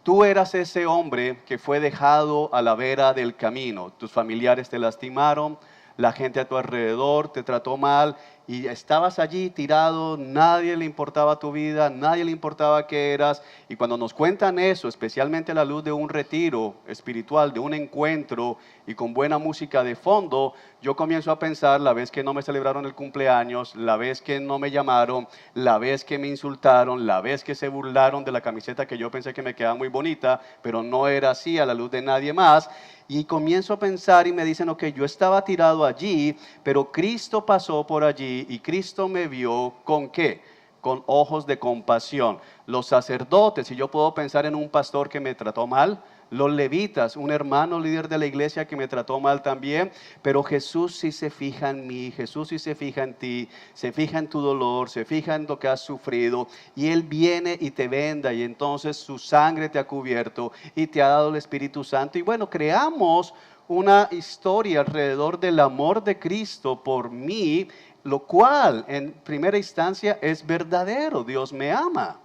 Tú eras ese hombre que fue dejado a la vera del camino. Tus familiares te lastimaron, la gente a tu alrededor te trató mal y estabas allí tirado, nadie le importaba tu vida, nadie le importaba qué eras. Y cuando nos cuentan eso, especialmente a la luz de un retiro espiritual, de un encuentro y con buena música de fondo, yo comienzo a pensar la vez que no me celebraron el cumpleaños, la vez que no me llamaron, la vez que me insultaron, la vez que se burlaron de la camiseta que yo pensé que me quedaba muy bonita, pero no era así a la luz de nadie más. Y comienzo a pensar y me dicen, ok, yo estaba tirado allí, pero Cristo pasó por allí y Cristo me vio ¿con qué? Con ojos de compasión. Los sacerdotes, y yo puedo pensar en un pastor que me trató mal, los levitas, un hermano líder de la iglesia que me trató mal también, pero Jesús sí se fija en mí, Jesús sí se fija en ti, se fija en tu dolor, se fija en lo que has sufrido, y Él viene y te venda, y entonces su sangre te ha cubierto y te ha dado el Espíritu Santo. Y bueno, creamos una historia alrededor del amor de Cristo por mí, lo cual en primera instancia es verdadero. Dios me ama.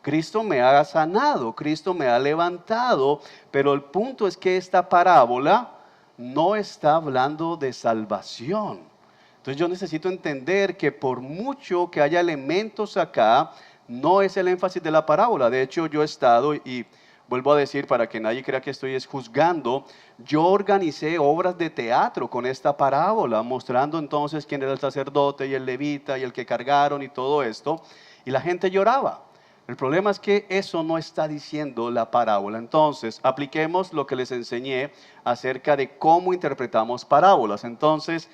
Cristo me ha sanado, Cristo me ha levantado, pero el punto es que esta parábola no está hablando de salvación. Entonces yo necesito entender que por mucho que haya elementos acá, no es el énfasis de la parábola. De hecho, yo he estado, y vuelvo a decir para que nadie crea que estoy juzgando, yo organicé obras de teatro con esta parábola, mostrando entonces quién era el sacerdote y el levita y el que cargaron y todo esto, y la gente lloraba. El problema es que eso no está diciendo la parábola. Entonces, apliquemos lo que les enseñé acerca de cómo interpretamos parábolas. Entonces,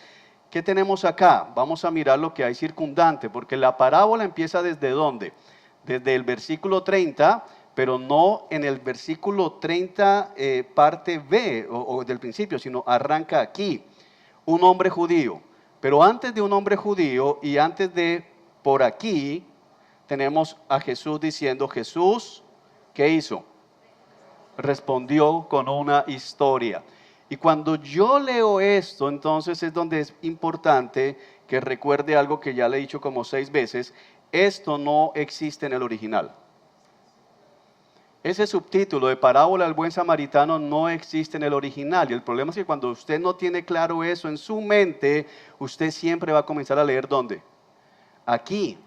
¿qué tenemos acá? Vamos a mirar lo que hay circundante, porque la parábola empieza ¿desde dónde? Desde el versículo 30, pero no en el versículo 30 parte B o del principio, sino arranca aquí. Un hombre judío. Pero antes de un hombre judío y antes de por aquí, tenemos a Jesús diciendo, Jesús, ¿qué hizo? Respondió con una historia. Y cuando yo leo esto, entonces es donde es importante que recuerde algo que ya le he dicho como 6 veces, esto no existe en el original. Ese subtítulo de parábola del buen samaritano no existe en el original. Y el problema es que cuando usted no tiene claro eso en su mente, usted siempre va a comenzar a leer ¿dónde? Aquí.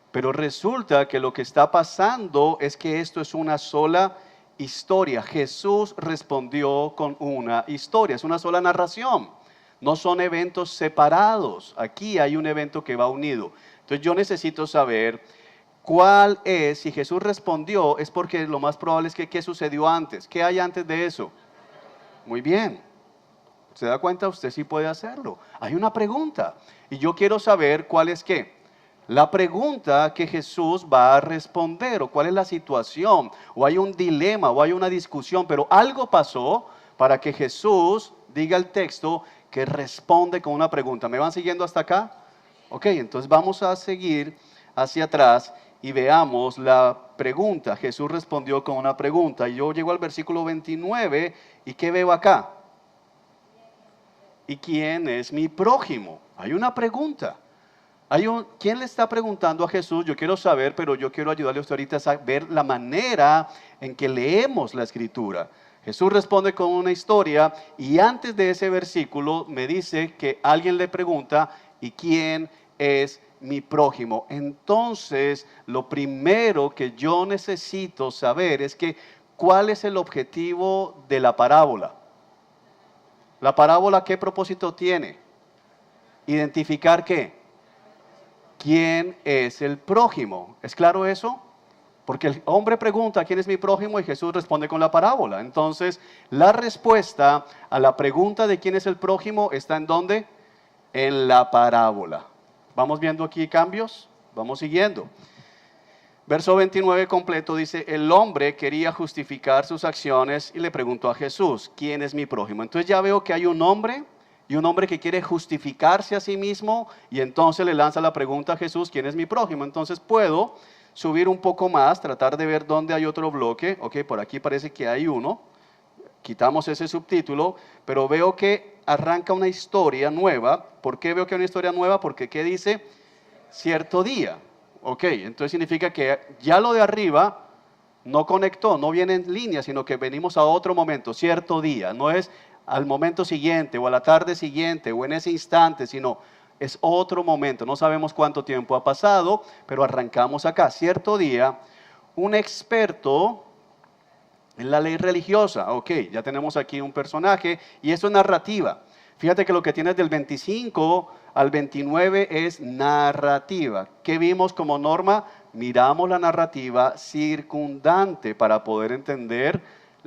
Pero resulta que lo que está pasando es que esto es una sola historia. Jesús respondió con una historia, es una sola narración. No son eventos separados. Aquí hay un evento que va unido. Entonces yo necesito saber cuál es, si Jesús respondió, es porque lo más probable es que ¿qué sucedió antes? ¿Qué hay antes de eso? Muy bien. ¿Se da cuenta? Usted sí puede hacerlo. Hay una pregunta y yo quiero saber cuál es qué. La pregunta que Jesús va a responder, o cuál es la situación, o hay un dilema, o hay una discusión, pero algo pasó para que Jesús diga el texto que responde con una pregunta. ¿Me van siguiendo hasta acá? Ok, entonces vamos a seguir hacia atrás y veamos la pregunta. Jesús respondió con una pregunta. Y yo llego al versículo 29 y ¿qué veo acá? ¿Y quién es mi prójimo? Hay una pregunta. ¿Quién le está preguntando a Jesús? Yo quiero saber, pero yo quiero ayudarle a usted ahorita a ver la manera en que leemos la Escritura. Jesús responde con una historia y antes de ese versículo me dice que alguien le pregunta, ¿y quién es mi prójimo? Entonces, lo primero que yo necesito saber es que, ¿cuál es el objetivo de la parábola? ¿La parábola qué propósito tiene? ¿Identificar qué? ¿Quién es el prójimo? ¿Es claro eso? Porque el hombre pregunta, ¿quién es mi prójimo? Y Jesús responde con la parábola. Entonces, la respuesta a la pregunta de quién es el prójimo está ¿en dónde? En la parábola. ¿Vamos viendo aquí cambios? Vamos siguiendo. Verso 29 completo dice, el hombre quería justificar sus acciones y le preguntó a Jesús, ¿quién es mi prójimo? Entonces ya veo que hay un hombre y un hombre que quiere justificarse a sí mismo y entonces le lanza la pregunta a Jesús, ¿quién es mi prójimo? Entonces puedo subir un poco más, tratar de ver dónde hay otro bloque. Ok, por aquí parece que hay uno. Quitamos ese subtítulo, pero veo que arranca una historia nueva. ¿Por qué veo que hay una historia nueva? Porque ¿qué dice? Cierto día. Ok, entonces significa que ya lo de arriba no conectó, no viene en línea, sino que venimos a otro momento, cierto día. No es al momento siguiente o a la tarde siguiente o en ese instante, sino Es otro momento, no sabemos cuánto tiempo ha pasado, pero arrancamos acá. Cierto día, un experto en la ley religiosa, ok, ya tenemos aquí un personaje y esto es narrativa. Fíjate que lo que tienes del 25 al 29 es narrativa. ¿Qué vimos como norma? Miramos la narrativa circundante para poder entender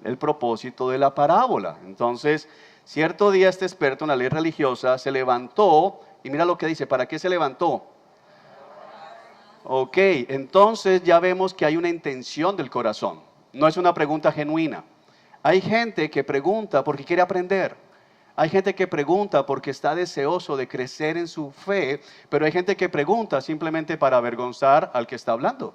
el propósito de la parábola. Entonces, cierto día este experto en la ley religiosa se levantó y mira lo que dice, ¿para qué se levantó? Ok, entonces ya vemos que hay una intención del corazón, no es una pregunta genuina. Hay gente que pregunta porque quiere aprender. Hay gente que pregunta porque está deseoso de crecer en su fe, pero hay gente que pregunta simplemente para avergonzar al que está hablando.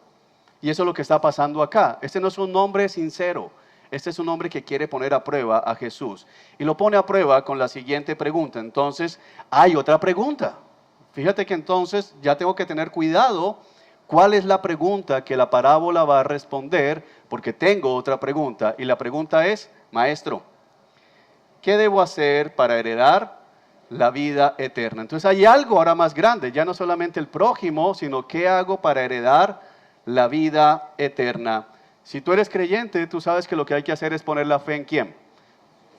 Y eso es lo que está pasando acá. Este no es un hombre sincero, este es un hombre que quiere poner a prueba a Jesús. Y lo pone a prueba con la siguiente pregunta. Entonces, hay otra pregunta. Fíjate que entonces ya tengo que tener cuidado. ¿Cuál es la pregunta que la parábola va a responder? Porque tengo otra pregunta. Y la pregunta es, maestro, ¿qué debo hacer para heredar la vida eterna? Entonces hay algo ahora más grande, ya no solamente el prójimo, sino ¿qué hago para heredar la vida eterna? Si tú eres creyente, tú sabes que lo que hay que hacer es poner la fe ¿en quién?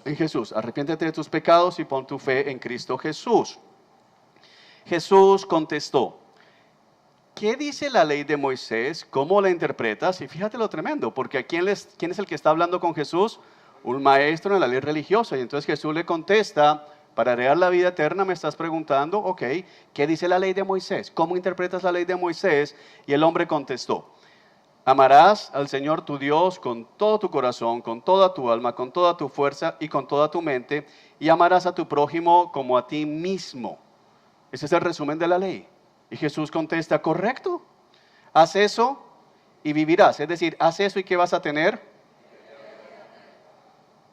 En Jesús. Arrepiéntete de tus pecados y pon tu fe en Cristo Jesús. Jesús contestó, ¿qué dice la ley de Moisés? ¿Cómo la interpretas? Y fíjate lo tremendo, porque ¿quién es el que está hablando con Jesús? Un maestro en la ley religiosa. Y entonces Jesús le contesta, para heredar la vida eterna me estás preguntando, ok, ¿qué dice la ley de Moisés? ¿Cómo interpretas la ley de Moisés? Y el hombre contestó, amarás al Señor tu Dios con todo tu corazón, con toda tu alma, con toda tu fuerza y con toda tu mente, y amarás a tu prójimo como a ti mismo. Ese es el resumen de la ley. Y Jesús contesta, correcto, haz eso y vivirás. Es decir, haz eso y ¿qué vas a tener?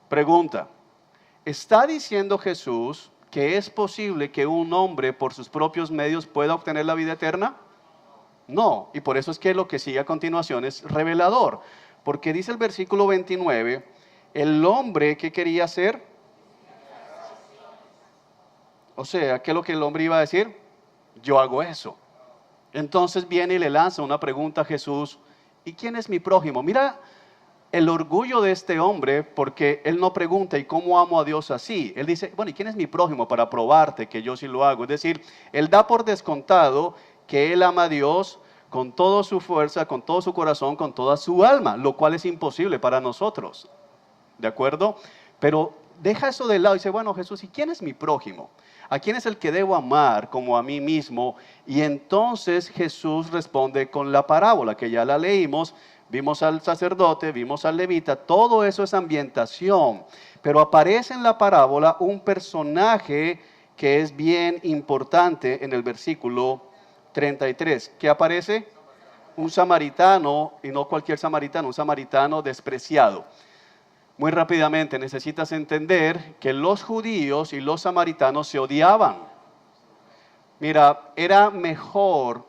Pregunta, ¿está diciendo Jesús que es posible que un hombre por sus propios medios pueda obtener la vida eterna? No, y por eso es que lo que sigue a continuación es revelador. Porque dice el versículo 29, el hombre, ¿qué quería hacer? O sea, ¿qué es lo que el hombre iba a decir? Yo hago eso. Entonces viene y le lanza una pregunta a Jesús, ¿y quién es mi prójimo? Mira el orgullo de este hombre, porque él no pregunta, ¿y cómo amo a Dios así? Él dice, bueno, ¿y quién es mi prójimo para probarte que yo sí lo hago? Es decir, él da por descontado que él ama a Dios con toda su fuerza, con todo su corazón, con toda su alma, lo cual es imposible para nosotros, ¿de acuerdo? Pero deja eso de lado y dice, bueno, Jesús, ¿y quién es mi prójimo? ¿A quién es el que debo amar como a mí mismo? Y entonces Jesús responde con la parábola, que ya la leímos, vimos al sacerdote, vimos al levita, todo eso es ambientación. Pero aparece en la parábola un personaje que es bien importante en el versículo 33. ¿Qué aparece? Un samaritano, y no cualquier samaritano, un samaritano despreciado. Muy rápidamente necesitas entender que los judíos y los samaritanos se odiaban. Mira, era mejor,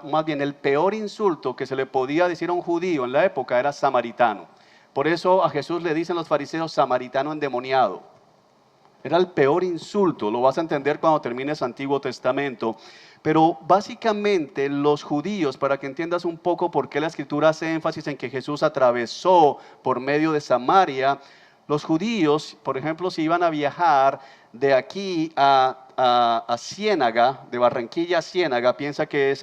más bien el peor insulto que se le podía decir a un judío en la época era samaritano. Por eso a Jesús le dicen los fariseos samaritano endemoniado. Era el peor insulto, lo vas a entender cuando termines Antiguo Testamento. Pero básicamente los judíos, para que entiendas un poco por qué la Escritura hace énfasis en que Jesús atravesó por medio de Samaria, los judíos, por ejemplo, si iban a viajar de aquí a Ciénaga, de Barranquilla a Ciénaga, piensa que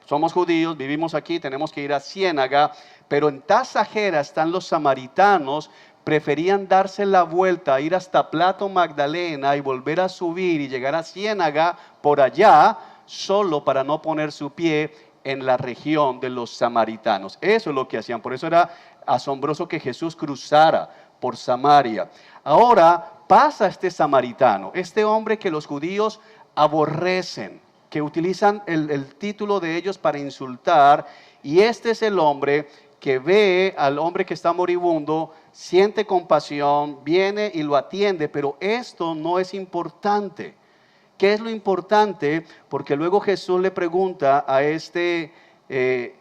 somos judíos, vivimos aquí, tenemos que ir a Ciénaga, pero en Tasajera están los samaritanos, preferían darse la vuelta, ir hasta Plato Magdalena y volver a subir y llegar a Ciénaga por allá, solo para no poner su pie en la región de los samaritanos. Eso es lo que hacían, por eso era asombroso que Jesús cruzara por Samaria. Ahora pasa este samaritano, este hombre que los judíos aborrecen, que utilizan el título de ellos para insultar, y este es el hombre que ve al hombre que está moribundo, siente compasión, viene y lo atiende, pero esto no es importante. ¿Qué es lo importante? Porque luego Jesús le pregunta a este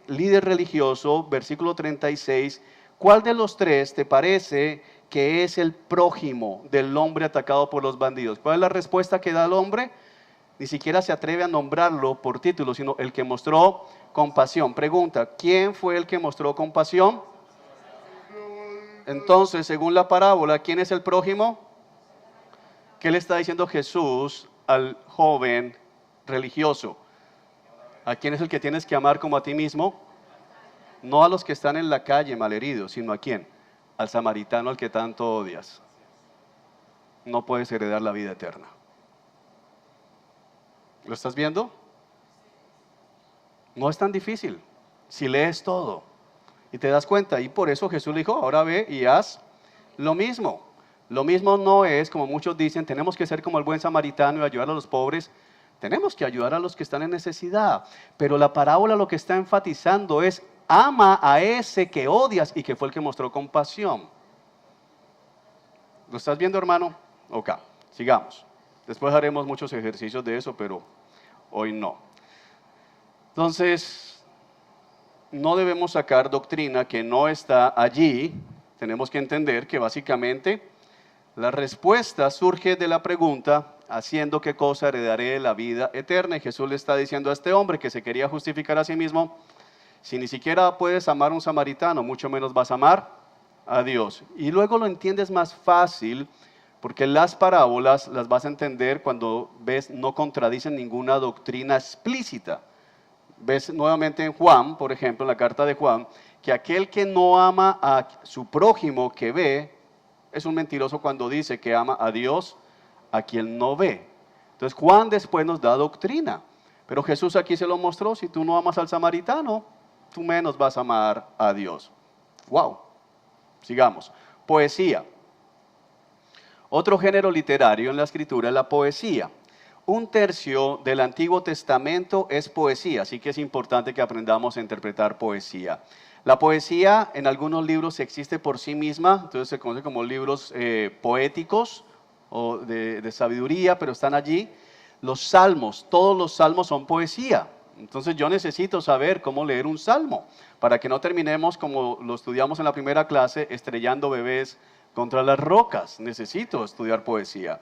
líder religioso, versículo 36, ¿cuál de los tres te parece que es el prójimo del hombre atacado por los bandidos? ¿Cuál es la respuesta que da el hombre? ni siquiera se atreve a nombrarlo por título, sino el que mostró compasión. Pregunta, ¿quién fue el que mostró compasión? Entonces, según la parábola, ¿quién es el prójimo? ¿Qué le está diciendo Jesús al joven religioso? ¿A quién es el que tienes que amar como a ti mismo? No a los que están en la calle malheridos, sino ¿a quién? Al samaritano al que tanto odias. No puedes heredar la vida eterna. ¿Lo estás viendo? No es tan difícil si lees todo y te das cuenta. Y por eso Jesús le dijo, ahora ve y haz lo mismo. Lo mismo no es, como muchos dicen, tenemos que ser como el buen samaritano y ayudar a los pobres. Tenemos que ayudar a los que están en necesidad. Pero la parábola lo que está enfatizando es, ama a ese que odias y que fue el que mostró compasión. ¿Lo estás viendo, hermano? Ok, sigamos. Después haremos muchos ejercicios de eso, pero hoy no. Entonces, no debemos sacar doctrina que no está allí. Tenemos que entender que básicamente la respuesta surge de la pregunta, ¿haciendo qué cosa heredaré la vida eterna? Y Jesús le está diciendo a este hombre que se quería justificar a sí mismo, si ni siquiera puedes amar a un samaritano, mucho menos vas a amar a Dios. Y luego lo entiendes más fácil, porque las parábolas las vas a entender cuando ves no contradicen ninguna doctrina explícita. Ves nuevamente en Juan, por ejemplo, en la carta de Juan, que aquel que no ama a su prójimo que ve, es un mentiroso cuando dice que ama a Dios a quien no ve. Entonces Juan después nos da doctrina, pero Jesús aquí se lo mostró, si tú no amas al samaritano, tú menos vas a amar a Dios. Wow, sigamos. Poesía. Otro género literario en la escritura es la poesía. 1/3 del Antiguo Testamento es poesía, así que es importante que aprendamos a interpretar poesía. La poesía en algunos libros existe por sí misma, entonces se conoce como libros poéticos o de sabiduría, pero están allí. Los salmos, todos los salmos son poesía. Entonces yo necesito saber cómo leer un salmo, para que no terminemos como lo estudiamos en la primera clase, estrellando bebés contra las rocas. Necesito estudiar poesía.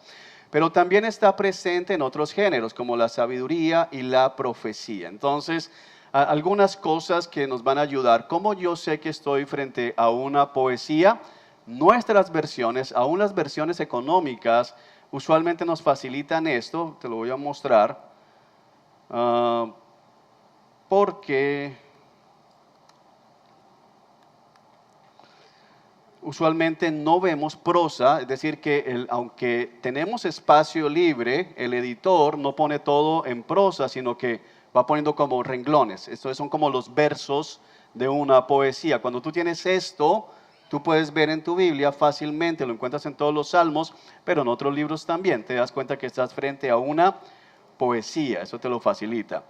Pero también está presente en otros géneros, como la sabiduría y la profecía. Entonces, algunas cosas que nos van a ayudar. ¿Cómo yo sé que estoy frente a una poesía? Nuestras versiones, aún las versiones económicas, usualmente nos facilitan esto. Te lo voy a mostrar. Porque usualmente no vemos prosa, es decir que aunque tenemos espacio libre, el editor no pone todo en prosa, sino que va poniendo como renglones. Estos son como los versos de una poesía. Cuando tú tienes esto, tú puedes ver en tu Biblia fácilmente, lo encuentras en todos los salmos, pero en otros libros también. Te das cuenta que estás frente a una poesía, eso te lo facilita.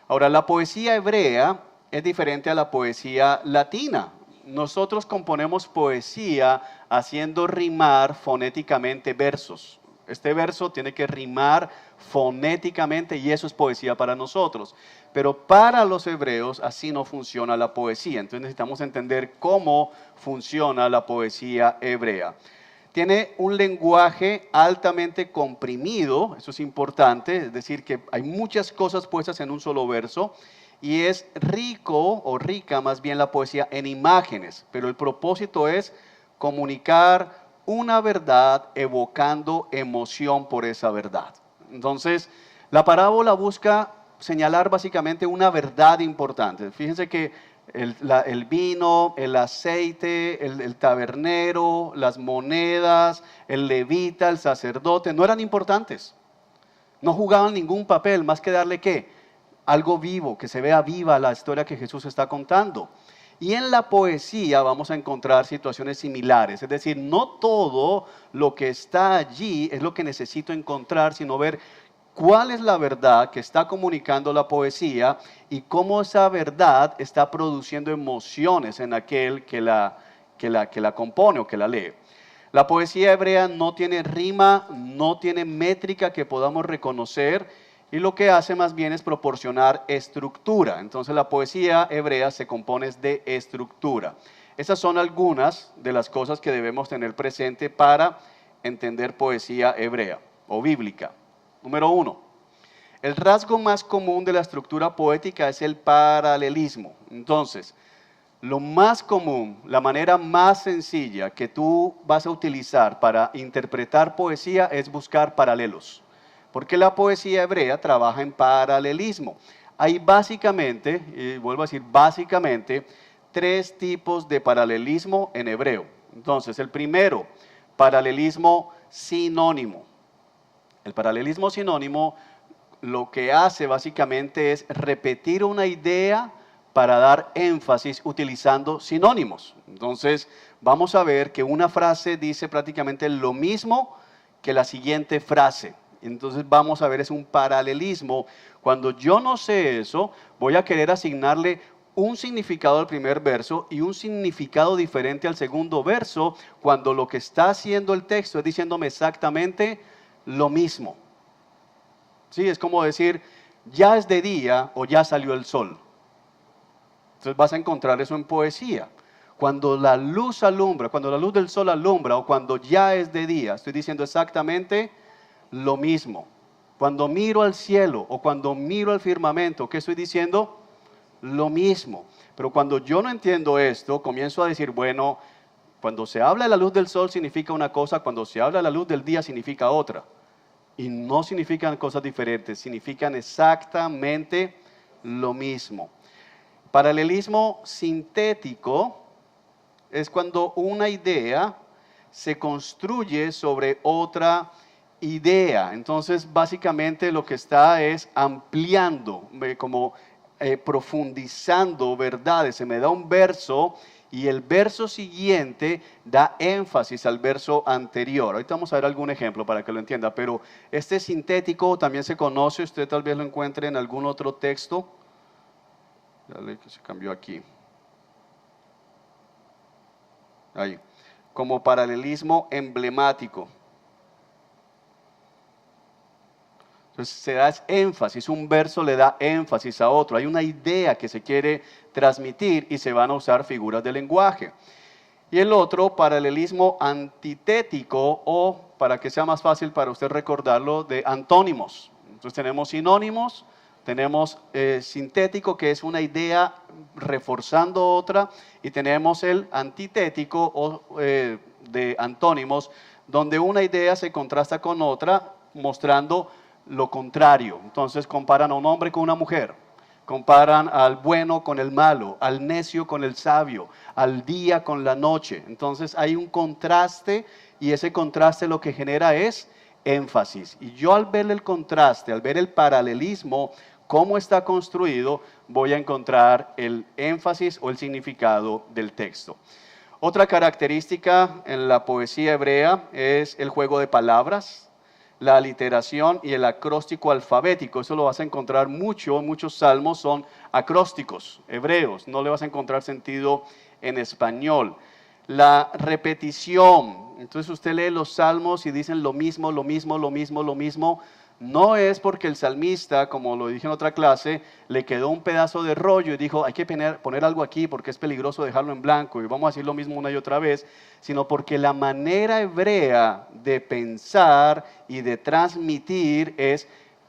Ahora, la poesía hebrea es diferente a la poesía latina. Nosotros componemos poesía haciendo rimar fonéticamente versos. Este verso tiene que rimar fonéticamente y eso es poesía para nosotros. Pero para los hebreos así no funciona la poesía. Entonces necesitamos entender cómo funciona la poesía hebrea. Tiene un lenguaje altamente comprimido, eso es importante, es decir que hay muchas cosas puestas en un solo verso. Y es rico, o rica más bien la poesía, en imágenes, pero el propósito es comunicar una verdad evocando emoción por esa verdad. Entonces, la parábola busca señalar básicamente una verdad importante. Fíjense que el vino, el aceite, el tabernero, las monedas, el levita, el sacerdote, no eran importantes. No jugaban ningún papel, más que darle ¿qué? Algo vivo, que se vea viva la historia que Jesús está contando. Y en la poesía vamos a encontrar situaciones similares, es decir, no todo lo que está allí es lo que necesito encontrar, sino ver cuál es la verdad que está comunicando la poesía y cómo esa verdad está produciendo emociones en aquel que la compone o que la lee. La poesía hebrea no tiene rima, no tiene métrica que podamos reconocer, y lo que hace más bien es proporcionar estructura. Entonces la poesía hebrea se compone de estructura. Esas son algunas de las cosas que debemos tener presente para entender poesía hebrea o bíblica. Número 1, El rasgo más común de la estructura poética es el paralelismo. Entonces, lo más común, la manera más sencilla que tú vas a utilizar para interpretar poesía es buscar paralelos, porque la poesía hebrea trabaja en paralelismo. Hay básicamente, y vuelvo a decir básicamente, tres tipos de paralelismo en hebreo. Entonces, el primero, paralelismo sinónimo. El paralelismo sinónimo lo que hace básicamente es repetir una idea para dar énfasis utilizando sinónimos. Entonces, vamos a ver que una frase dice prácticamente lo mismo que la siguiente frase. Entonces, vamos a ver, es un paralelismo. Cuando yo no sé eso, voy a querer asignarle un significado al primer verso y un significado diferente al segundo verso, cuando lo que está haciendo el texto es diciéndome exactamente lo mismo. Sí, es como decir, ya es de día o ya salió el sol. Entonces vas a encontrar eso en poesía. Cuando la luz alumbra, cuando la luz del sol alumbra o cuando ya es de día, estoy diciendo exactamente lo mismo. Cuando miro al cielo o cuando miro al firmamento, ¿qué estoy diciendo? Lo mismo. Pero cuando yo no entiendo esto, comienzo a decir, bueno, cuando se habla de la luz del sol significa una cosa, cuando se habla de la luz del día significa otra. Y no significan cosas diferentes, significan exactamente lo mismo. Paralelismo sintético es cuando una idea se construye sobre otra idea. Entonces, básicamente lo que está es ampliando, como profundizando verdades. Se me da un verso y el verso siguiente da énfasis al verso anterior. Ahorita vamos a ver algún ejemplo para que lo entienda, pero este sintético también se conoce, usted tal vez lo encuentre en algún otro texto. Dale, que se cambió aquí. Ahí. Como paralelismo emblemático. Entonces se da énfasis, un verso le da énfasis a otro. Hay una idea que se quiere transmitir y se van a usar figuras de lenguaje. Y el otro, paralelismo antitético, o para que sea más fácil para usted recordarlo, de antónimos. Entonces tenemos sinónimos, tenemos sintético, que es una idea reforzando otra, y tenemos el antitético o de antónimos, donde una idea se contrasta con otra, mostrando lo contrario. Entonces comparan a un hombre con una mujer, comparan al bueno con el malo, al necio con el sabio, al día con la noche. Entonces hay un contraste y ese contraste lo que genera es énfasis. Y yo al ver el contraste, al ver el paralelismo, cómo está construido, voy a encontrar el énfasis o el significado del texto. Otra característica en la poesía hebrea es el juego de palabras, la aliteración y el acróstico alfabético. Eso lo vas a encontrar mucho, muchos salmos son acrósticos hebreos, no le vas a encontrar sentido en español. La repetición, entonces usted lee los salmos y dicen lo mismo, lo mismo, lo mismo, lo mismo. No es porque el salmista, como lo dije en otra clase, le quedó un pedazo de rollo y dijo, hay que poner algo aquí porque es peligroso dejarlo en blanco y vamos a decir lo mismo una y otra vez, sino porque la manera hebrea de pensar y de transmitir es,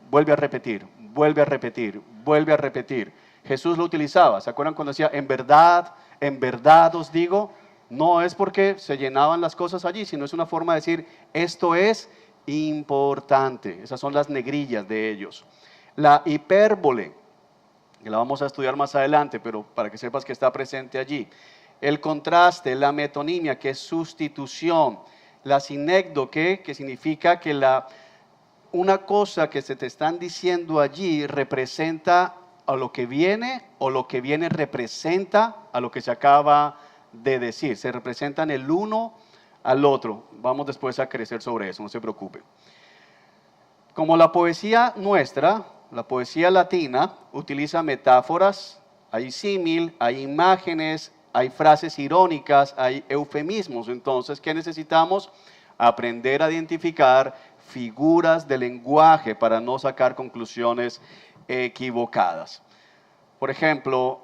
vuelve a repetir, vuelve a repetir, vuelve a repetir. Jesús lo utilizaba, ¿se acuerdan cuando decía, en verdad os digo? No es porque se llenaban las cosas allí, sino es una forma de decir, esto es importante. Esas son las negrillas de ellos. La hipérbole, que la vamos a estudiar más adelante, pero para que sepas que está presente allí. El contraste, la metonimia, que es sustitución. La sinécdoque, que significa que una cosa que se te están diciendo allí representa a lo que viene o lo que viene representa a lo que se acaba de decir. Se representan el uno al otro. Vamos después a crecer sobre eso, no se preocupe. Como la poesía nuestra, la poesía latina, utiliza metáforas, hay símil, hay imágenes, hay frases irónicas, hay eufemismos. Entonces, ¿qué necesitamos? Aprender a identificar figuras de lenguaje para no sacar conclusiones equivocadas. Por ejemplo,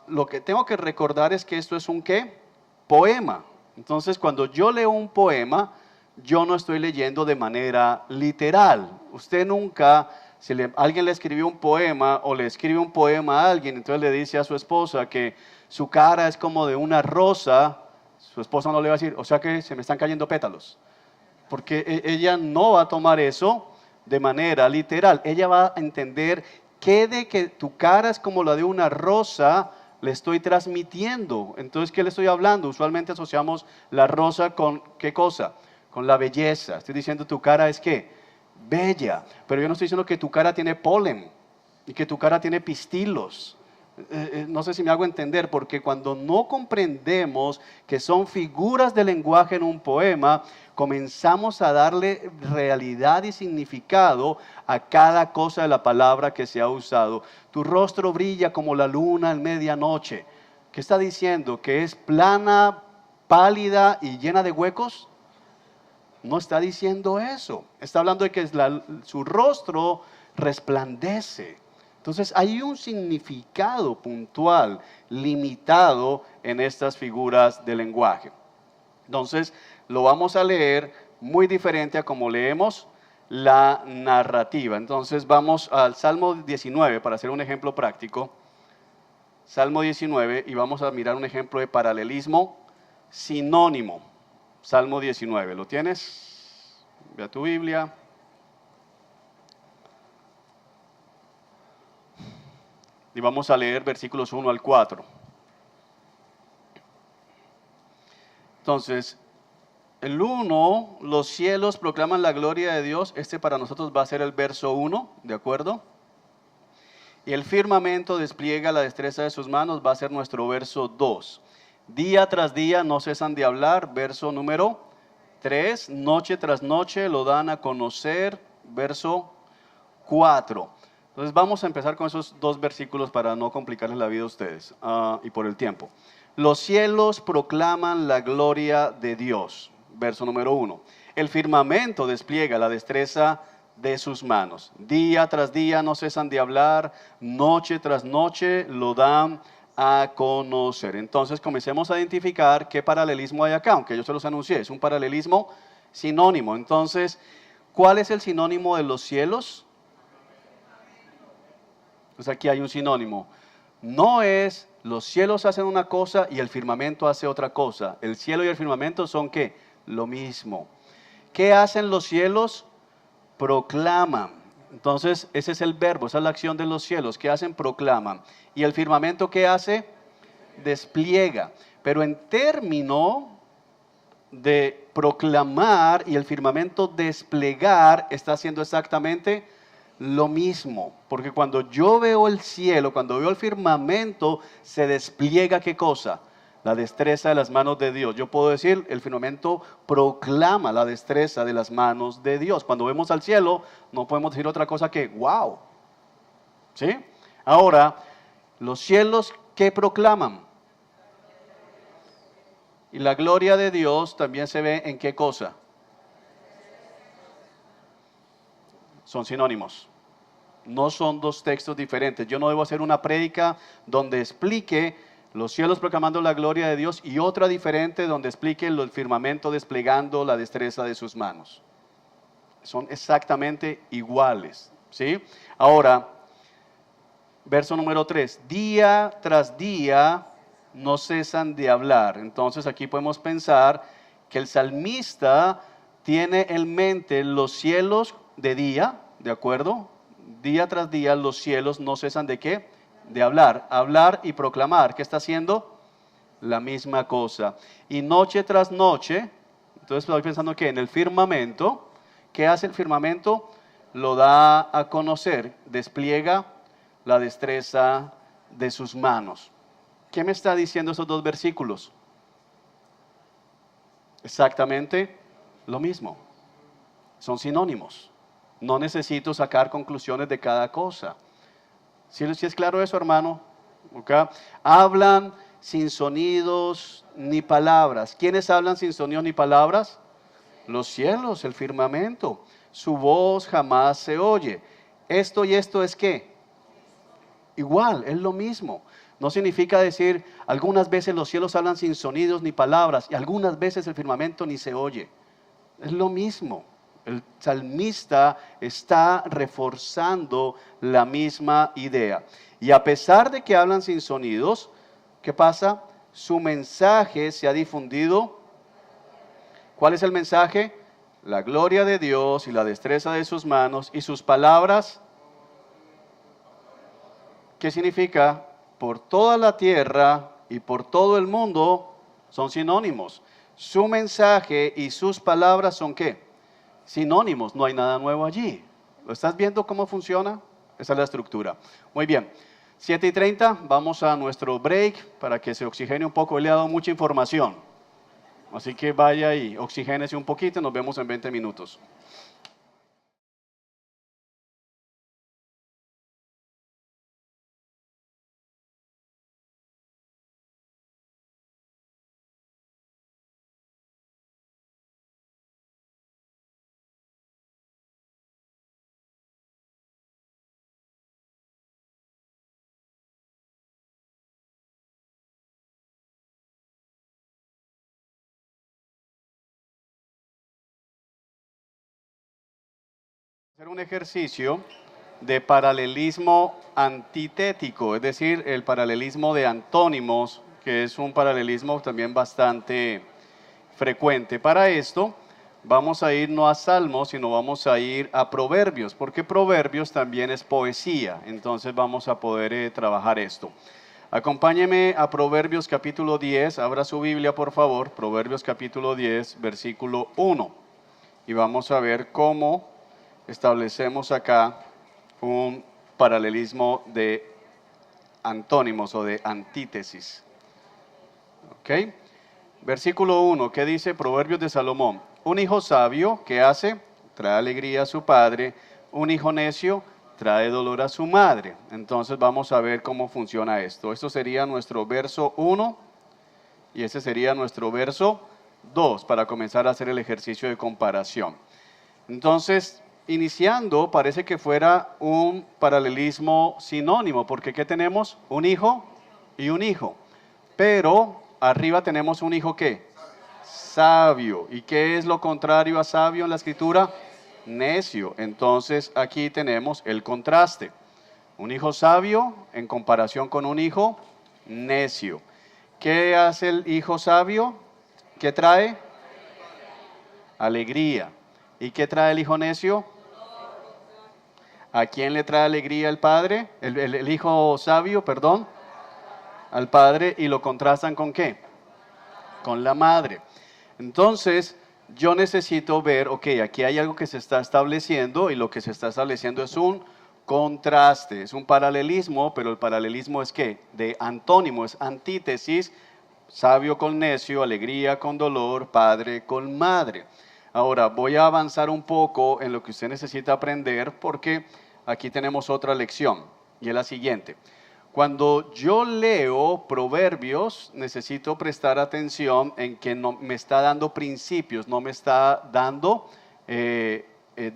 lo que tengo que recordar es que esto es un ¿qué? Poema. Entonces, cuando yo leo un poema, yo no estoy leyendo de manera literal. Usted nunca Si alguien le escribió un poema o le escribe un poema a alguien, entonces le dice a su esposa que su cara es como de una rosa, su esposa no le va a decir, o sea que se me están cayendo pétalos. Porque ella no va a tomar eso de manera literal. Ella va a entender que de que tu cara es como la de una rosa, le estoy transmitiendo. Entonces, ¿qué le estoy hablando? Usualmente asociamos la rosa con ¿qué cosa? Con la belleza. Estoy diciendo tu cara es ¿qué? Bella. Pero yo no estoy diciendo que tu cara tiene polen y que tu cara tiene pistilos. No sé si me hago entender, porque cuando no comprendemos que son figuras de lenguaje en un poema, comenzamos a darle realidad y significado a cada cosa de la palabra que se ha usado. Tu rostro brilla como la luna en medianoche. ¿Qué está diciendo? ¿Que es plana, pálida y llena de huecos? No está diciendo eso. Está hablando de que su rostro resplandece. Entonces hay un significado puntual, limitado en estas figuras de lenguaje. Entonces lo vamos a leer muy diferente a como leemos la narrativa. Entonces vamos al Salmo 19 para hacer un ejemplo práctico. Salmo 19 y vamos a mirar un ejemplo de paralelismo sinónimo. Salmo 19, ¿lo tienes? Ve a tu Biblia. Y vamos a leer versículos 1 al 4. Entonces, el 1, los cielos proclaman la gloria de Dios. Este para nosotros va a ser el verso 1, ¿de acuerdo? Y el firmamento despliega la destreza de sus manos, va a ser nuestro verso 2. Día tras día no cesan de hablar, verso número 3. Noche tras noche lo dan a conocer, verso 4. Entonces vamos a empezar con esos dos versículos para no complicarles la vida a ustedes y por el tiempo. Los cielos proclaman la gloria de Dios, verso número 1. El firmamento despliega la destreza de sus manos. Día tras día no cesan de hablar, noche tras noche lo dan a conocer. Entonces comencemos a identificar qué paralelismo hay acá, aunque yo se los anuncié, es un paralelismo sinónimo. Entonces, ¿cuál es el sinónimo de los cielos? Pues aquí hay un sinónimo. No es los cielos hacen una cosa y el firmamento hace otra cosa. El cielo y el firmamento son ¿qué? Lo mismo. ¿Qué hacen los cielos? Proclaman. Entonces ese es el verbo, esa es la acción de los cielos. ¿Qué hacen? Proclaman. ¿Y el firmamento qué hace? Despliega. Pero en término de proclamar y el firmamento desplegar está haciendo exactamente lo mismo, porque cuando yo veo el cielo, cuando veo el firmamento, se despliega ¿qué cosa? La destreza de las manos de Dios. Yo puedo decir, el firmamento proclama la destreza de las manos de Dios. Cuando vemos al cielo, no podemos decir otra cosa que wow. ¿Sí? Ahora, los cielos, ¿qué proclaman? Y la gloria de Dios también se ve en ¿qué cosa? Son sinónimos. No son dos textos diferentes. Yo no debo hacer una prédica donde explique los cielos proclamando la gloria de Dios y otra diferente donde explique el firmamento desplegando la destreza de sus manos. Son exactamente iguales, ¿sí? Ahora, verso número 3. Día tras día no cesan de hablar. Entonces aquí podemos pensar que el salmista tiene en mente los cielos de día, ¿de acuerdo? Día tras día los cielos no cesan de ¿qué? De hablar. Hablar y proclamar. ¿Qué está haciendo? La misma cosa. Y noche tras noche, entonces estoy pensando que en el firmamento, ¿qué hace el firmamento? Lo da a conocer, despliega la destreza de sus manos. ¿Qué me está diciendo esos dos versículos? Exactamente lo mismo. Son sinónimos. No necesito sacar conclusiones de cada cosa. ¿Sí es claro eso, hermano? ¿Okay? Hablan sin sonidos ni palabras. ¿Quiénes hablan sin sonidos ni palabras? Los cielos, el firmamento. Su voz jamás se oye. Esto y esto es ¿qué? Igual, es lo mismo. No significa decir, algunas veces los cielos hablan sin sonidos ni palabras y algunas veces el firmamento ni se oye. Es lo mismo. El salmista está reforzando la misma idea. Y a pesar de que hablan sin sonidos, ¿qué pasa? Su mensaje se ha difundido. ¿Cuál es el mensaje? La gloria de Dios y la destreza de sus manos y sus palabras. ¿Qué significa? Por toda la tierra y por todo el mundo son sinónimos. Su mensaje y sus palabras son ¿qué? Sinónimos, no hay nada nuevo allí. ¿Lo estás viendo cómo funciona? Esa es la estructura. Muy bien, 7:30, vamos a nuestro break para que se oxigene un poco. Le he dado mucha información, así que vaya y oxigénese un poquito, nos vemos en 20 minutos. Hacer un ejercicio de paralelismo antitético, es decir, el paralelismo de antónimos, que es un paralelismo también bastante frecuente. Para esto vamos a ir no a Salmos, sino vamos a ir a Proverbios, porque Proverbios también es poesía, entonces vamos a poder trabajar esto. Acompáñeme a Proverbios capítulo 10, abra su Biblia por favor, Proverbios capítulo 10, versículo 1, y vamos a ver cómo establecemos acá un paralelismo de antónimos o de antítesis. ¿Ok? Versículo 1, ¿qué dice Proverbios de Salomón? Un hijo sabio, ¿qué hace? Trae alegría a su padre. Un hijo necio trae dolor a su madre. Entonces vamos a ver cómo funciona esto. Esto sería nuestro verso 1 y ese sería nuestro verso 2 para comenzar a hacer el ejercicio de comparación. Entonces, iniciando, parece que fuera un paralelismo sinónimo, porque ¿qué tenemos? Un hijo y un hijo. Pero arriba tenemos un hijo ¿qué? Sabio. ¿Y qué es lo contrario a sabio en la escritura? Necio. Entonces aquí tenemos el contraste. Un hijo sabio en comparación con un hijo necio. ¿Qué hace el hijo sabio? ¿Qué trae? Alegría. ¿Y qué trae el hijo necio? ¿A quién le trae alegría el padre? El hijo sabio, perdón. Al padre, y lo contrastan ¿con qué? Con la madre. Entonces, yo necesito ver, ok, aquí hay algo que se está estableciendo y lo que se está estableciendo es un contraste, es un paralelismo, pero el paralelismo es ¿qué? De antónimo, es antítesis, sabio con necio, alegría con dolor, padre con madre. Ahora, voy a avanzar un poco en lo que usted necesita aprender porque aquí tenemos otra lección y es la siguiente. Cuando yo leo Proverbios, necesito prestar atención en que no me está dando principios, no me está dando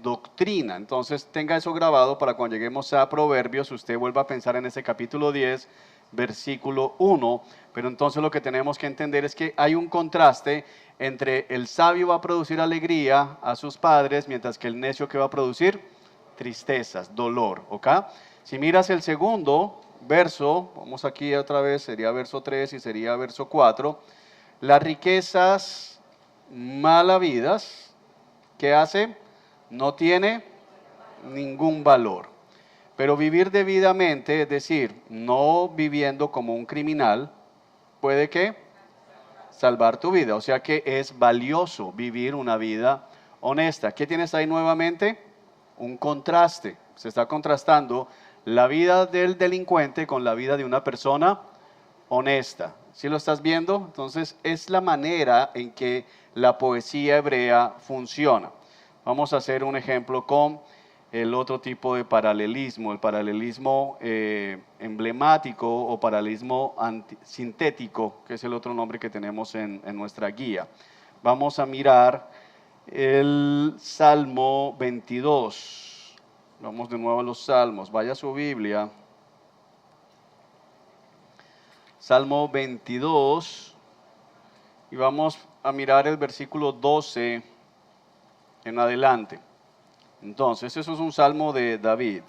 doctrina. Entonces tenga eso grabado para cuando lleguemos a Proverbios, usted vuelva a pensar en ese capítulo 10, versículo 1. Pero entonces lo que tenemos que entender es que hay un contraste entre el sabio va a producir alegría a sus padres, mientras que el necio que va a producir tristezas, dolor. ¿Ok? Si miras el segundo verso, vamos aquí otra vez, sería verso 3 y sería verso 4, las riquezas mal habidas, ¿qué hace? No tiene ningún valor. Pero vivir debidamente, es decir, no viviendo como un criminal, puede que salvar tu vida. O sea que es valioso vivir una vida honesta. ¿Qué tienes ahí nuevamente? Un contraste. Se está contrastando la vida del delincuente con la vida de una persona honesta. ¿Sí lo estás viendo? Entonces es la manera en que la poesía hebrea funciona. Vamos a hacer un ejemplo con el otro tipo de paralelismo, el paralelismo emblemático o paralelismo sintético, que es el otro nombre que tenemos en nuestra guía. Vamos a mirar el Salmo 22. Vamos de nuevo a los Salmos. Vaya a su Biblia. Salmo 22. Y vamos a mirar el versículo 12 en adelante. Entonces, eso es un salmo de David.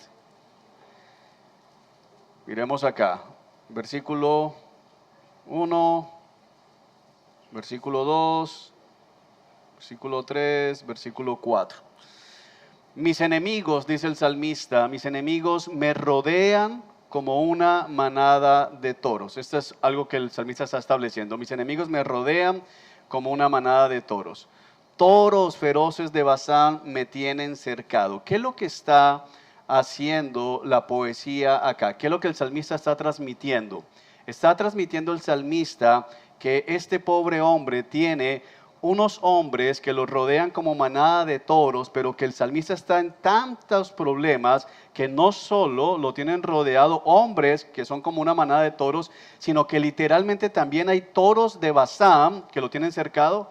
Miremos acá, versículo 1, versículo 2, versículo 3, versículo 4. Mis enemigos, dice el salmista, mis enemigos me rodean como una manada de toros. Esto es algo que el salmista está estableciendo. Mis enemigos me rodean como una manada de toros. Toros feroces de Basán me tienen cercado. ¿Qué es lo que está haciendo la poesía acá? ¿Qué es lo que el salmista está transmitiendo? Está transmitiendo el salmista que este pobre hombre tiene unos hombres que lo rodean como manada de toros, pero que el salmista está en tantos problemas que no solo lo tienen rodeado hombres que son como una manada de toros, sino que literalmente también hay toros de Basán que lo tienen cercado.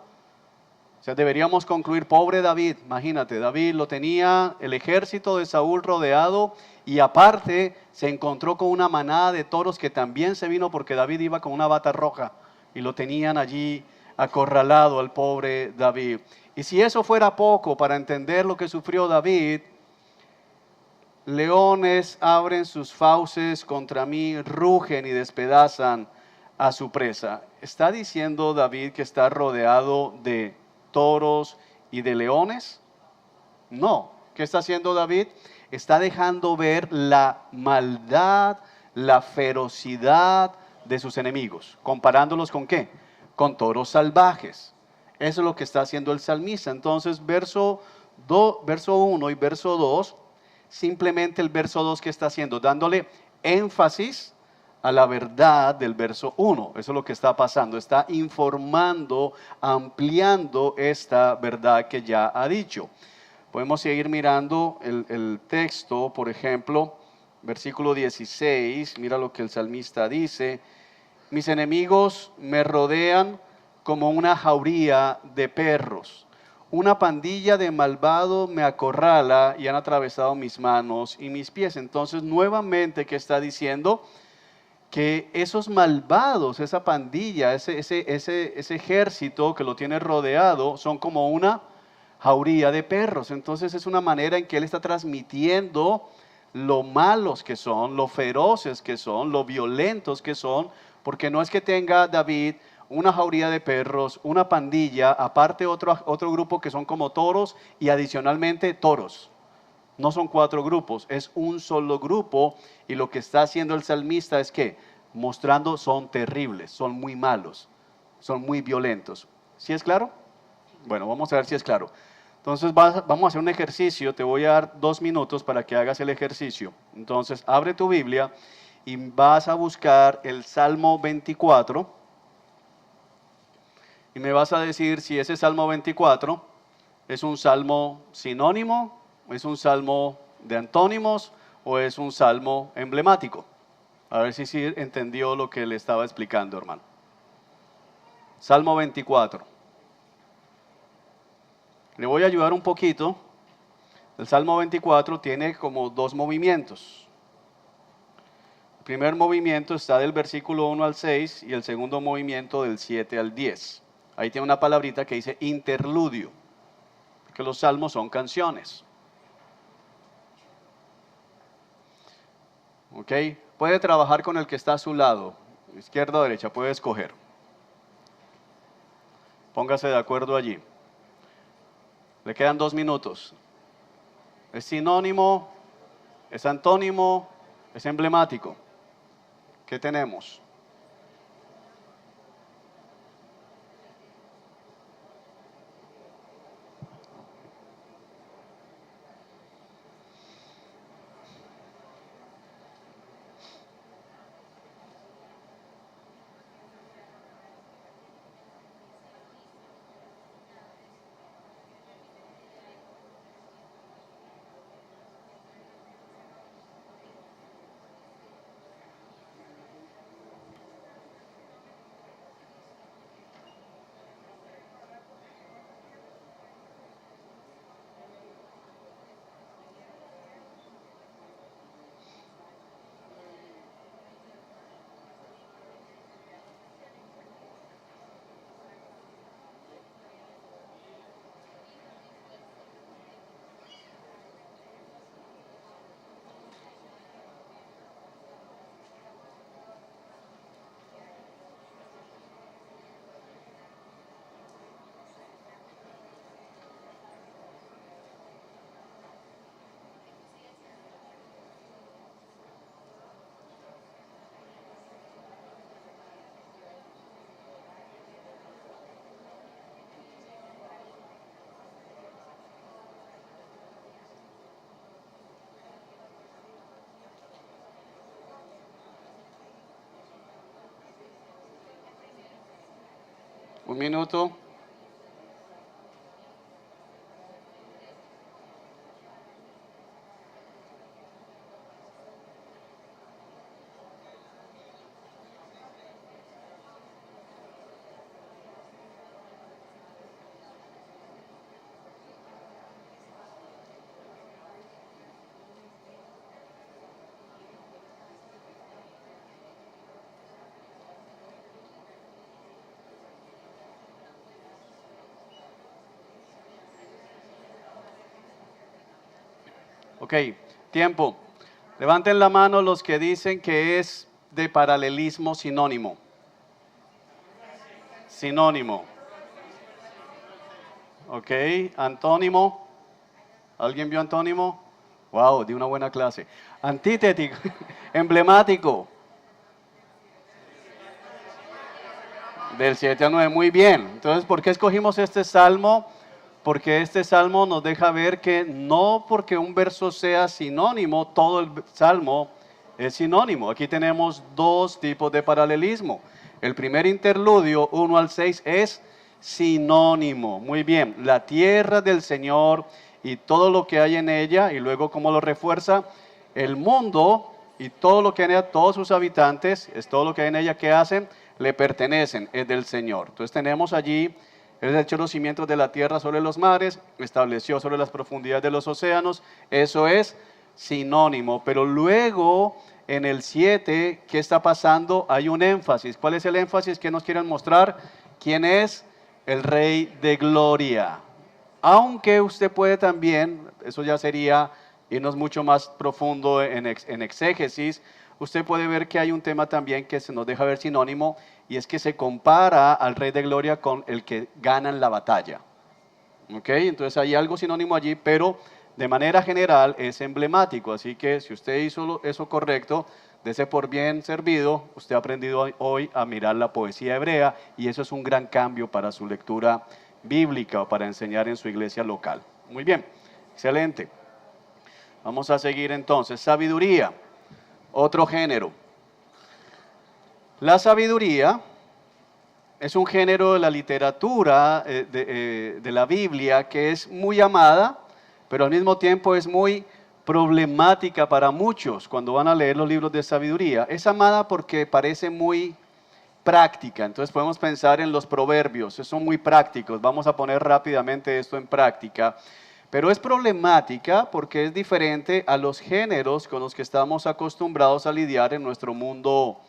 O sea, deberíamos concluir, pobre David, imagínate, David lo tenía el ejército de Saúl rodeado y aparte se encontró con una manada de toros que también se vino porque David iba con una bata roja y lo tenían allí acorralado al pobre David. Y si eso fuera poco para entender lo que sufrió David, leones abren sus fauces contra mí, rugen y despedazan a su presa. ¿Está diciendo David que está rodeado de toros y de leones? No. ¿Qué está haciendo David? Está dejando ver la maldad, la ferocidad de sus enemigos. ¿Comparándolos con qué? Con toros salvajes. Eso es lo que está haciendo el salmista. Entonces, verso 1 y verso 2, simplemente el verso 2 que está haciendo, dándole énfasis a la verdad del verso 1. Eso es lo que está pasando. Está informando, ampliando esta verdad que ya ha dicho. Podemos seguir mirando el texto, por ejemplo, versículo 16, mira lo que el salmista dice: mis enemigos me rodean como una jauría de perros. Una pandilla de malvados me acorrala y han atravesado mis manos y mis pies. Entonces, nuevamente, ¿qué está diciendo? Que esos malvados, esa pandilla, ese ejército que lo tiene rodeado, son como una jauría de perros. Entonces es una manera en que él está transmitiendo lo malos que son, lo feroces que son, lo violentos que son, porque no es que tenga David una jauría de perros, una pandilla, aparte otro grupo que son como toros y adicionalmente toros. No son 4 grupos, es un solo grupo, y lo que está haciendo el salmista es que mostrando son terribles, son muy malos, son muy violentos. ¿Sí es claro? Bueno, vamos a ver si es claro. Entonces vamos a hacer un ejercicio, te voy a dar 2 minutos para que hagas el ejercicio. Entonces abre tu Biblia y vas a buscar el Salmo 24 y me vas a decir si ese Salmo 24 es un salmo sinónimo, es un salmo de antónimos o es un salmo emblemático. A ver si sí entendió lo que le estaba explicando, hermano. Salmo 24. Le voy a ayudar un poquito. El Salmo 24 tiene como 2 movimientos. El primer movimiento está del versículo 1 al 6 y el segundo movimiento del 7 al 10. Ahí tiene una palabrita que dice interludio, porque los salmos son canciones. ¿Ok? Puede trabajar con el que está a su lado, izquierda o derecha, puede escoger. Póngase de acuerdo allí. Le quedan 2 minutos. ¿Es sinónimo? ¿Es antónimo? ¿Es emblemático? ¿Qué tenemos? Un minuto. Ok, tiempo. Levanten la mano los que dicen que es de paralelismo sinónimo. Sinónimo. Ok, antónimo. ¿Alguien vio antónimo? Wow, di una buena clase. Antítético, emblemático. Del 7 al 9, muy bien. Entonces, ¿por qué escogimos este salmo? Porque este salmo nos deja ver que no porque un verso sea sinónimo, todo el salmo es sinónimo. Aquí tenemos dos tipos de paralelismo. El primer interludio, 1 al 6, es sinónimo. Muy bien, la tierra del Señor y todo lo que hay en ella, y luego cómo lo refuerza, el mundo y todo lo que hay en ella, todos sus habitantes, es todo lo que hay en ella que hacen, le pertenecen, es del Señor. Entonces tenemos allí: Él echó los cimientos de la tierra sobre los mares, estableció sobre las profundidades de los océanos. Eso es sinónimo. Pero luego, en el 7, ¿qué está pasando? Hay un énfasis. ¿Cuál es el énfasis que nos quieren mostrar? ¿Quién es? El Rey de Gloria. Aunque usted puede también, eso ya sería irnos mucho más profundo en exégesis, usted puede ver que hay un tema también que se nos deja ver sinónimo, y es que se compara al Rey de Gloria con el que gana en la batalla. ¿Ok? Entonces hay algo sinónimo allí, pero de manera general es emblemático. Así que si usted hizo eso correcto, dese por bien servido. Usted ha aprendido hoy a mirar la poesía hebrea, y eso es un gran cambio para su lectura bíblica o para enseñar en su iglesia local. Muy bien, excelente. Vamos a seguir entonces. Sabiduría, otro género. La sabiduría es un género de la literatura de la Biblia que es muy amada, pero al mismo tiempo es muy problemática para muchos cuando van a leer los libros de sabiduría. Es amada porque parece muy práctica. Entonces podemos pensar en los proverbios, son muy prácticos. Vamos a poner rápidamente esto en práctica. Pero es problemática porque es diferente a los géneros con los que estamos acostumbrados a lidiar en nuestro mundo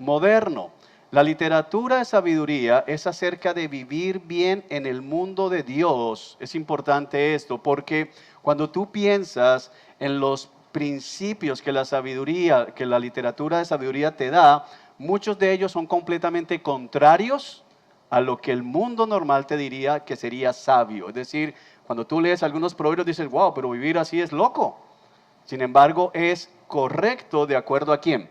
moderno. La literatura de sabiduría es acerca de vivir bien en el mundo de Dios. Es importante esto porque cuando tú piensas en los principios que la sabiduría, que la literatura de sabiduría te da, muchos de ellos son completamente contrarios a lo que el mundo normal te diría que sería sabio. Es decir, cuando tú lees algunos proverbios dices, wow, pero vivir así es loco. Sin embargo, es correcto de acuerdo a quién,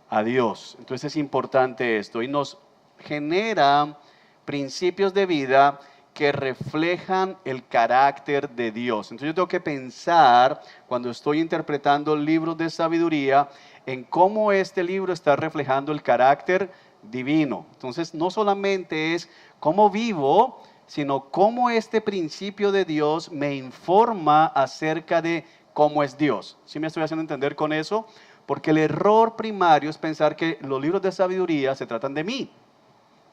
a Dios. Entonces es importante esto y nos genera principios de vida que reflejan el carácter de Dios. Entonces yo tengo que pensar, cuando estoy interpretando libros de sabiduría, en cómo este libro está reflejando el carácter divino. Entonces no solamente es cómo vivo, sino cómo este principio de Dios me informa acerca de cómo es Dios. ¿Sí me estoy haciendo entender con eso? Porque el error primario es pensar que los libros de sabiduría se tratan de mí.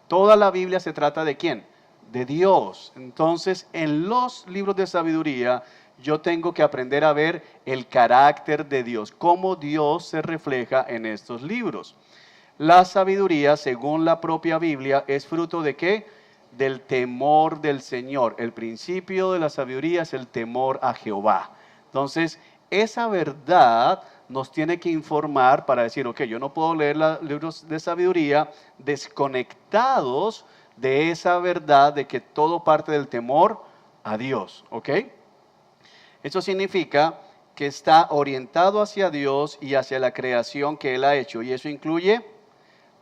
Toda la Biblia se trata ¿de quién? De Dios. Entonces, en los libros de sabiduría, yo tengo que aprender a ver el carácter de Dios, cómo Dios se refleja en estos libros. La sabiduría, según la propia Biblia, es fruto ¿de qué? Del temor del Señor. El principio de la sabiduría es el temor a Jehová. Entonces, esa verdad nos tiene que informar para decir, ok, yo no puedo leer los libros de sabiduría desconectados de esa verdad de que todo parte del temor a Dios, ¿ok? Eso significa que está orientado hacia Dios y hacia la creación que Él ha hecho, y eso incluye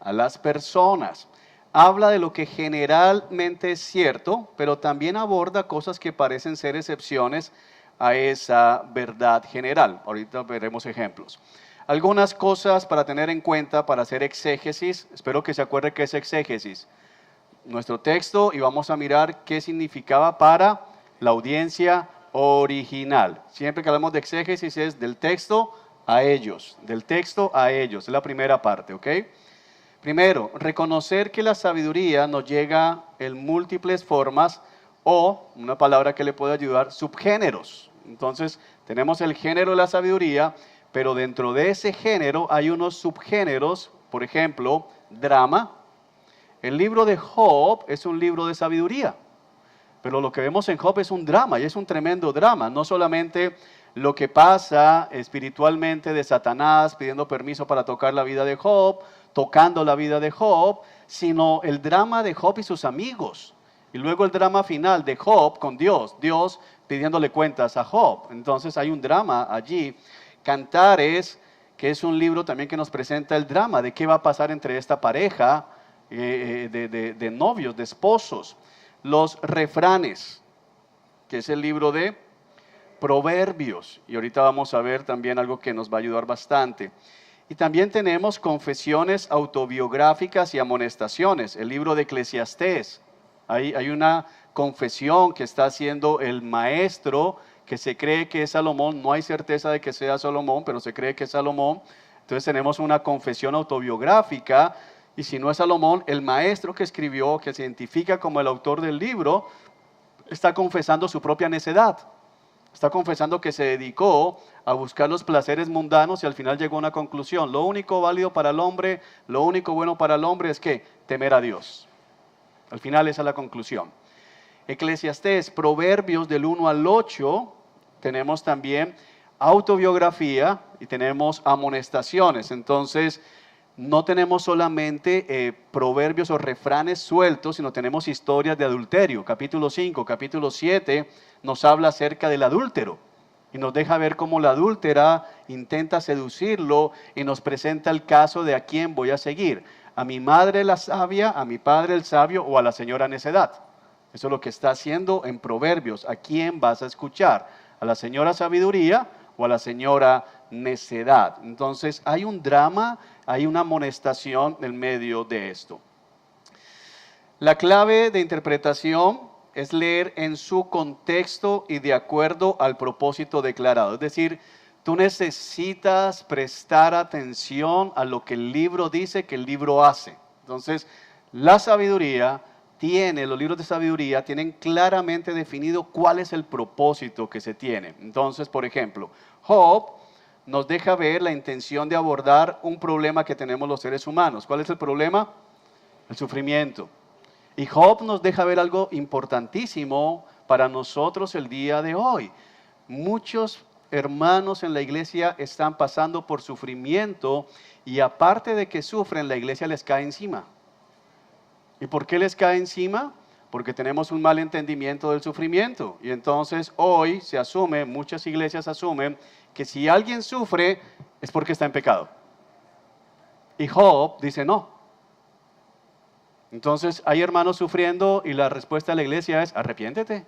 a las personas. Habla de lo que generalmente es cierto, pero también aborda cosas que parecen ser excepciones a esa verdad general. Ahorita veremos ejemplos. Algunas cosas para tener en cuenta para hacer exégesis. Espero que se acuerde qué es exégesis. nuestro texto y vamos a mirar qué significaba para la audiencia original. Siempre que hablamos de exégesis es del texto a ellos, del texto a ellos, es la primera parte, ¿ok? Primero, reconocer que la sabiduría nos llega en múltiples formas o, una palabra que le puede ayudar, subgéneros. Entonces, tenemos el género de la sabiduría, pero dentro de ese género hay unos subgéneros, por ejemplo, drama. El libro de Job es un libro de sabiduría, pero lo que vemos en Job es un drama y es un tremendo drama. No solamente lo que pasa espiritualmente de Satanás pidiendo permiso para tocar la vida de Job, tocando la vida de Job, sino el drama de Job y sus amigos. Y luego el drama final de Job con Dios, Dios pidiéndole cuentas a Job. Entonces hay un drama allí. Cantares, que es un libro también que nos presenta el drama de qué va a pasar entre esta pareja de novios, de esposos. Los refranes, que es el libro de Proverbios. Y ahorita vamos a ver también algo que nos va a ayudar bastante. Y también tenemos confesiones autobiográficas y amonestaciones, el libro de Eclesiastés. Hay una confesión que está haciendo el maestro, que se cree que es Salomón, no hay certeza de que sea Salomón, pero se cree que es Salomón. Entonces tenemos una confesión autobiográfica, y si no es Salomón, el maestro que escribió, que se identifica como el autor del libro, está confesando su propia necedad. Está confesando que se dedicó a buscar los placeres mundanos y al final llegó a una conclusión. Lo único válido para el hombre, lo único bueno para el hombre es que temer a Dios. Al final esa es la conclusión. Eclesiastés, Proverbios del 1 al 8, tenemos también autobiografía y tenemos amonestaciones. Entonces, no tenemos solamente proverbios o refranes sueltos, sino tenemos historias de adulterio. Capítulo 5, capítulo 7 nos habla acerca del adúltero y nos deja ver cómo la adúltera intenta seducirlo y nos presenta el caso de a quién voy a seguir. A mi madre la sabia, a mi padre el sabio o a la señora necedad. Eso es lo que está haciendo en Proverbios. ¿A quién vas a escuchar? ¿A la señora sabiduría o a la señora necedad? Entonces hay un drama, hay una amonestación en medio de esto. La clave de interpretación es leer en su contexto y de acuerdo al propósito declarado. Es decir, tú necesitas prestar atención a lo que el libro dice que el libro hace. Entonces, la sabiduría los libros de sabiduría tienen claramente definido cuál es el propósito que se tiene. Entonces, por ejemplo, Job nos deja ver la intención de abordar un problema que tenemos los seres humanos. ¿Cuál es el problema? El sufrimiento. Y Job nos deja ver algo importantísimo para nosotros el día de hoy. Muchos hermanos en la iglesia están pasando por sufrimiento y aparte de que sufren, la iglesia les cae encima. ¿Y por qué les cae encima? Porque tenemos un mal entendimiento del sufrimiento. Y entonces hoy se asume, muchas iglesias asumen, que si alguien sufre es porque está en pecado. Y Job dice no. Entonces hay hermanos sufriendo y la respuesta de la iglesia es arrepiéntete.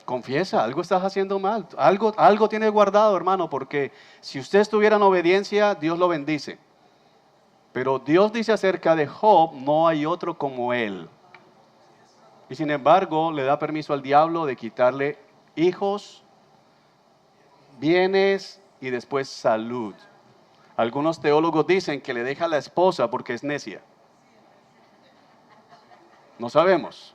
Confiesa, algo estás haciendo mal. Algo tiene guardado, hermano, porque si usted estuviera en obediencia, Dios lo bendice. Pero Dios dice acerca de Job, no hay otro como él. Y sin embargo, le da permiso al diablo de quitarle hijos, bienes y después salud. Algunos teólogos dicen que le deja a la esposa porque es necia. No sabemos.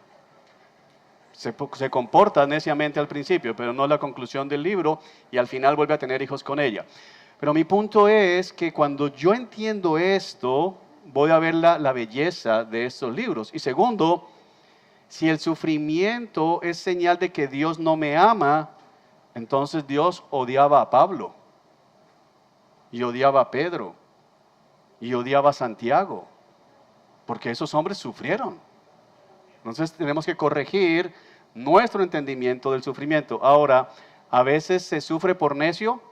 Se comporta neciamente al principio, pero no es la conclusión del libro y al final vuelve a tener hijos con ella. Pero mi punto es que cuando yo entiendo esto, voy a ver la belleza de estos libros. Y segundo, si el sufrimiento es señal de que Dios no me ama, entonces Dios odiaba a Pablo, y odiaba a Pedro, y odiaba a Santiago, porque esos hombres sufrieron. Entonces tenemos que corregir nuestro entendimiento del sufrimiento. Ahora, a veces se sufre por necio,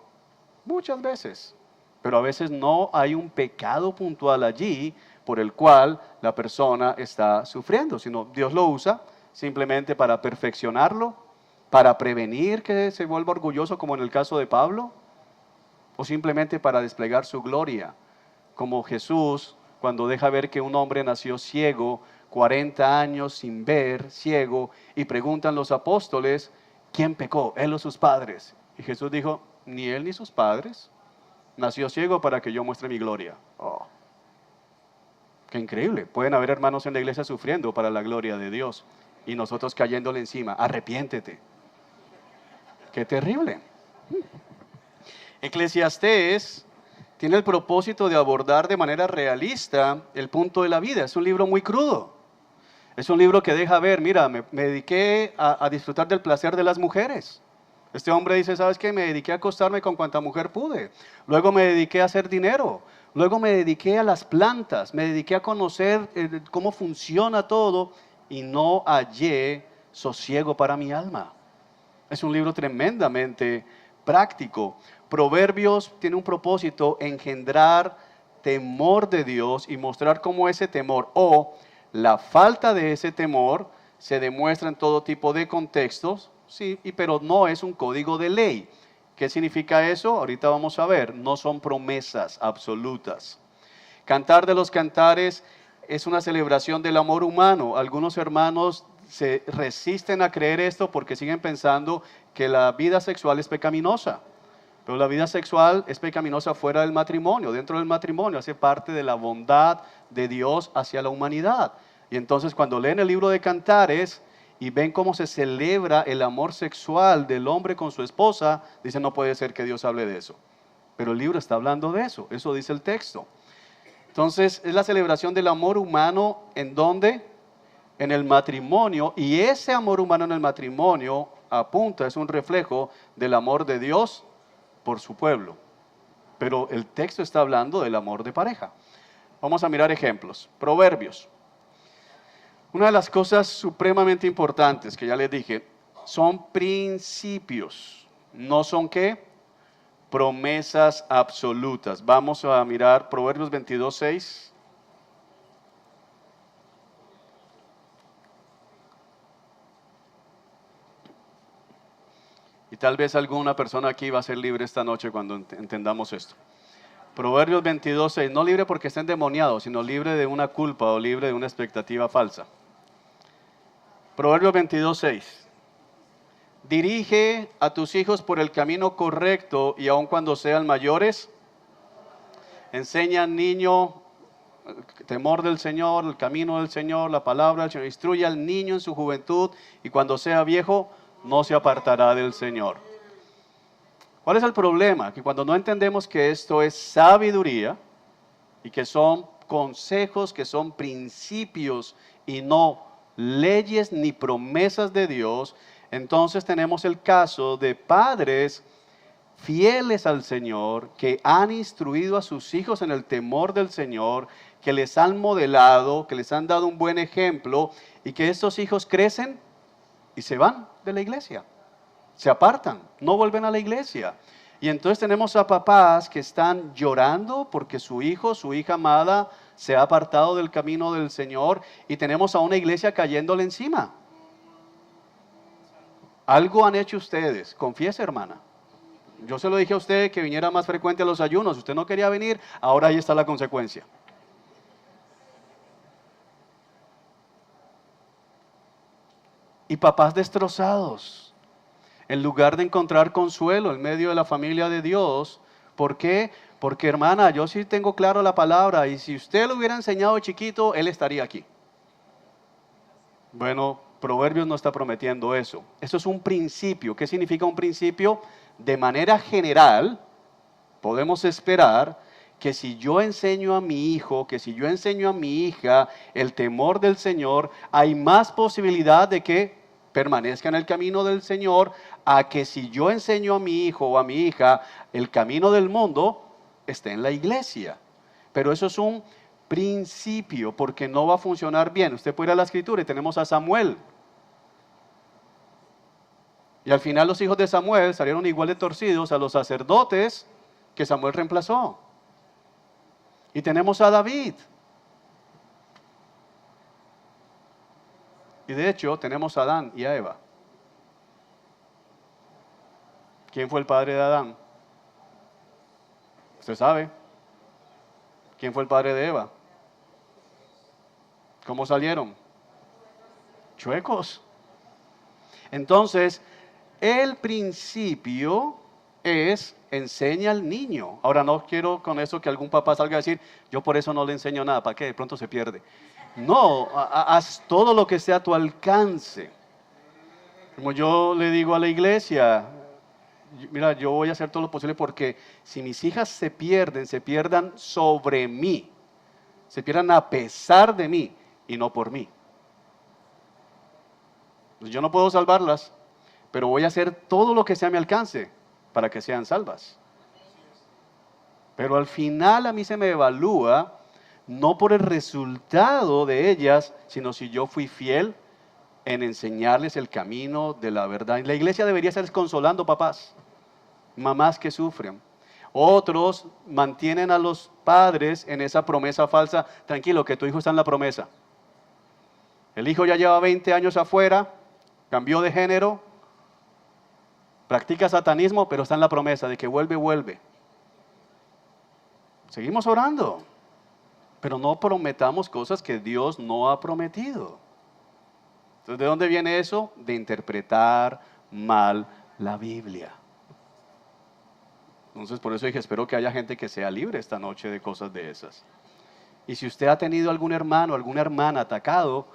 muchas veces, pero a veces no hay un pecado puntual allí por el cual la persona está sufriendo, sino Dios lo usa simplemente para perfeccionarlo, para prevenir que se vuelva orgulloso como en el caso de Pablo, o simplemente para desplegar su gloria, como Jesús cuando deja ver que un hombre nació ciego 40 años sin ver, ciego, y preguntan los apóstoles, ¿quién pecó, él o sus padres? Y Jesús dijo, ni él ni sus padres. Nació ciego para que yo muestre mi gloria. Oh, qué increíble. Pueden haber hermanos en la iglesia sufriendo para la gloria de Dios y nosotros cayéndole encima. Arrepiéntete. Qué terrible. Eclesiastés tiene el propósito de abordar de manera realista el punto de la vida. Es un libro muy crudo. Es un libro que deja ver, mira, me dediqué a disfrutar del placer de las mujeres. Este hombre dice, ¿sabes qué? Me dediqué a acostarme con cuanta mujer pude. Luego me dediqué a hacer dinero. Luego me dediqué a las plantas. Me dediqué a conocer cómo funciona todo y no hallé sosiego para mi alma. Es un libro tremendamente práctico. Proverbios tiene un propósito, engendrar temor de Dios y mostrar cómo ese temor o la falta de ese temor se demuestra en todo tipo de contextos, sí, pero no es un código de ley. ¿Qué significa eso? Ahorita vamos a ver, no son promesas absolutas. Cantar de los Cantares es una celebración del amor humano. Algunos hermanos se resisten a creer esto porque siguen pensando que la vida sexual es pecaminosa. Pero la vida sexual es pecaminosa fuera del matrimonio. Dentro del matrimonio hace parte de la bondad de Dios hacia la humanidad. Y entonces cuando leen el libro de Cantares y ven cómo se celebra el amor sexual del hombre con su esposa, dicen no puede ser que Dios hable de eso. Pero el libro está hablando de eso, eso dice el texto. Entonces es la celebración del amor humano ¿en dónde? En el matrimonio, y ese amor humano en el matrimonio apunta, es un reflejo del amor de Dios por su pueblo. Pero el texto está hablando del amor de pareja. Vamos a mirar ejemplos. Proverbios. Una de las cosas supremamente importantes que ya les dije, son principios. No son ¿qué? Promesas absolutas. Vamos a mirar Proverbios 22:6. Y tal vez alguna persona aquí va a ser libre esta noche cuando entendamos esto. Proverbios 22:6, no libre porque esté endemoniado, sino libre de una culpa o libre de una expectativa falsa. Proverbios 22:6. Dirige a tus hijos por el camino correcto y aun cuando sean mayores, enseña al niño el temor del Señor, el camino del Señor, la palabra del Señor. Instruye al niño en su juventud y cuando sea viejo no se apartará del Señor. ¿Cuál es el problema? Que cuando no entendemos que esto es sabiduría y que son consejos, que son principios y no leyes ni promesas de Dios, entonces tenemos el caso de padres fieles al Señor, que han instruido a sus hijos en el temor del Señor, que les han modelado, que les han dado un buen ejemplo, y que estos hijos crecen y se van de la iglesia, se apartan, no vuelven a la iglesia. Y entonces tenemos a papás que están llorando porque su hijo, su hija amada, se ha apartado del camino del Señor, y tenemos a una iglesia cayéndole encima. Algo han hecho ustedes, confiese, hermana. Yo se lo dije a usted que viniera más frecuente a los ayunos, usted no quería venir, ahora ahí está la consecuencia. Y papás destrozados, en lugar de encontrar consuelo en medio de la familia de Dios. ¿Por qué? Porque, hermana, yo sí tengo claro la palabra, y si usted lo hubiera enseñado de chiquito, él estaría aquí. Bueno, Proverbios no está prometiendo eso. Eso es un principio. ¿Qué significa un principio? De manera general, podemos esperar que si yo enseño a mi hijo, que si yo enseño a mi hija el temor del Señor, hay más posibilidad de que permanezca en el camino del Señor, a que si yo enseño a mi hijo o a mi hija el camino del mundo, esté en la iglesia. Pero eso es un principio, porque no va a funcionar bien. Usted puede ir a la escritura y tenemos a Samuel. Y al final los hijos de Samuel salieron igual de torcidos a los sacerdotes que Samuel reemplazó. Y tenemos a David. Y de hecho tenemos a Adán y a Eva. ¿Quién fue el padre de Adán? Usted sabe. ¿Quién fue el padre de Eva? ¿Cómo salieron? chuecos. Entonces, el principio es enseña al niño. Ahora no quiero con eso que algún papá salga a decir, yo por eso no le enseño nada, ¿para qué? De pronto se pierde. No, haz todo lo que esté a tu alcance. Como yo le digo a la iglesia, mira, yo voy a hacer todo lo posible porque si mis hijas se pierdan sobre mí, se pierdan a pesar de mí y no por mí. Yo no puedo salvarlas, pero voy a hacer todo lo que sea a mi alcance para que sean salvas. Pero al final a mí se me evalúa no por el resultado de ellas, sino si yo fui fiel en enseñarles el camino de la verdad. La iglesia debería estar consolando papás, mamás que sufren. Otros mantienen a los padres en esa promesa falsa. Tranquilo, que tu hijo está en la promesa. El hijo ya lleva 20 años afuera, cambió de género, practica satanismo, pero está en la promesa de que vuelve. Seguimos orando, pero no prometamos cosas que Dios no ha prometido. Entonces, ¿de dónde viene eso? De interpretar mal la Biblia. Entonces, por eso dije, espero que haya gente que sea libre esta noche de cosas de esas. Y si usted ha tenido algún hermano, alguna hermana atacado,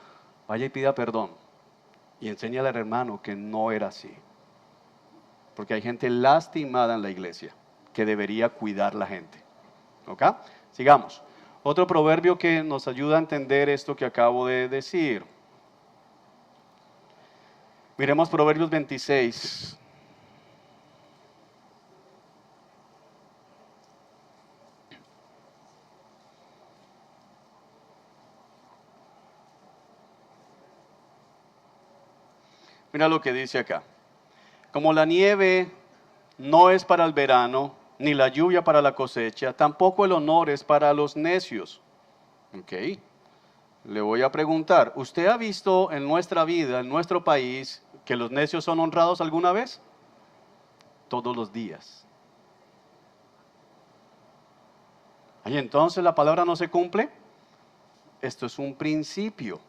vaya y pida perdón. Y enséñale al hermano que no era así. Porque hay gente lastimada en la iglesia que debería cuidar la gente. ¿Ok? Sigamos. Otro proverbio que nos ayuda a entender esto que acabo de decir. Miremos Proverbios 26. Mira lo que dice acá. Como la nieve no es para el verano, ni la lluvia para la cosecha, tampoco el honor es para los necios. Ok. Le voy a preguntar, ¿usted ha visto en nuestra vida, en nuestro país, que los necios son honrados alguna vez? Todos los días. ¿Y entonces la palabra no se cumple? Esto es un principio.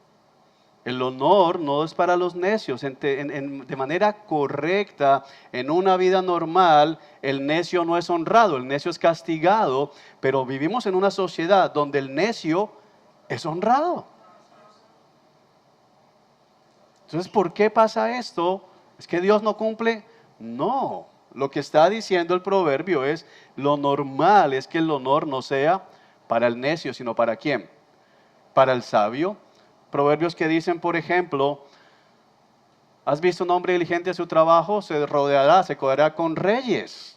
El honor no es para los necios. De manera correcta, en una vida normal, el necio no es honrado, el necio es castigado, pero vivimos en una sociedad donde el necio es honrado. Entonces, ¿por qué pasa esto? ¿Es que Dios no cumple? No. Lo que está diciendo el proverbio es, lo normal es que el honor no sea para el necio, sino ¿para quién? Para el sabio. Proverbios que dicen, por ejemplo, ¿has visto un hombre diligente a su trabajo? Se codeará con reyes.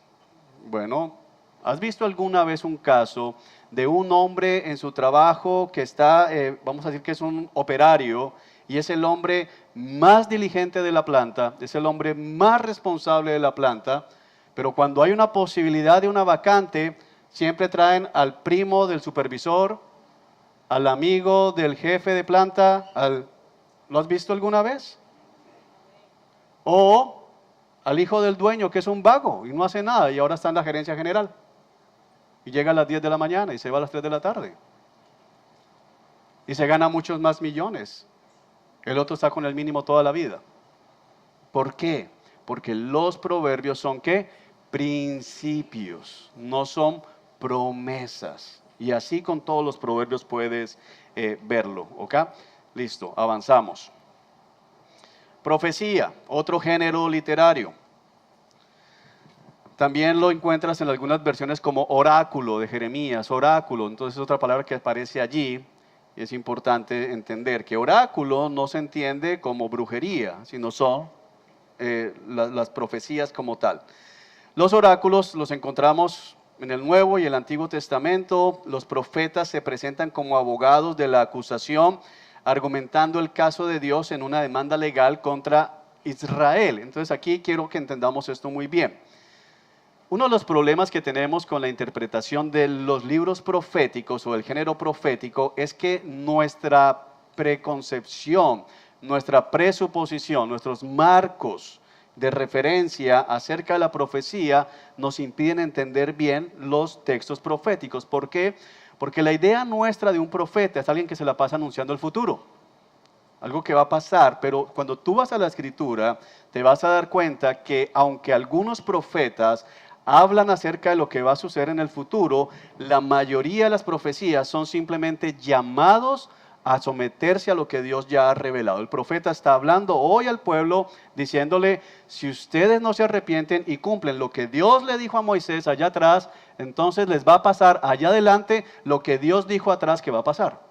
Bueno, ¿has visto alguna vez un caso de un hombre en su trabajo que está, vamos a decir que es un operario, y es el hombre más diligente de la planta, es el hombre más responsable de la planta, pero cuando hay una posibilidad de una vacante, siempre traen al primo del supervisor, al amigo del jefe de planta, ¿lo has visto alguna vez? O al hijo del dueño que es un vago y no hace nada y ahora está en la gerencia general. Y llega a las 10 de la mañana y se va a las 3 de la tarde. Y se gana muchos más millones. El otro está con el mínimo toda la vida. ¿Por qué? Porque los proverbios son ¿qué? Principios, no son promesas. Y así con todos los proverbios puedes verlo, ¿ok? Listo, avanzamos. Profecía, otro género literario. También lo encuentras en algunas versiones como oráculo de Jeremías, oráculo. Entonces es otra palabra que aparece allí. Y es importante entender que oráculo no se entiende como brujería, sino son las profecías como tal. Los oráculos los encontramos en el Nuevo y el Antiguo Testamento. Los profetas se presentan como abogados de la acusación, argumentando el caso de Dios en una demanda legal contra Israel. Entonces aquí quiero que entendamos esto muy bien. Uno de los problemas que tenemos con la interpretación de los libros proféticos o el género profético es que nuestra preconcepción, nuestra presuposición, nuestros marcos de referencia acerca de la profecía nos impiden entender bien los textos proféticos. ¿Por qué? Porque la idea nuestra de un profeta es alguien que se la pasa anunciando el futuro. algo que va a pasar, pero cuando tú vas a la Escritura, te vas a dar cuenta que aunque algunos profetas hablan acerca de lo que va a suceder en el futuro, la mayoría de las profecías son simplemente llamados a someterse a lo que Dios ya ha revelado. El profeta está hablando hoy al pueblo diciéndole, si ustedes no se arrepienten y cumplen lo que Dios le dijo a Moisés allá atrás, entonces les va a pasar allá adelante lo que Dios dijo atrás que va a pasar.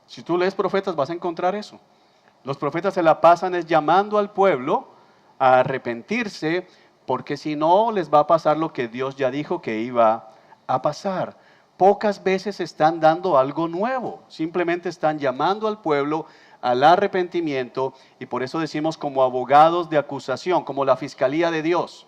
Si tú lees profetas vas a encontrar eso. Los profetas se la pasan es llamando al pueblo a arrepentirse, porque si no les va a pasar lo que Dios ya dijo que iba a pasar. Pocas veces están dando algo nuevo, simplemente están llamando al pueblo al arrepentimiento, y por eso decimos como abogados de acusación, como la fiscalía de Dios,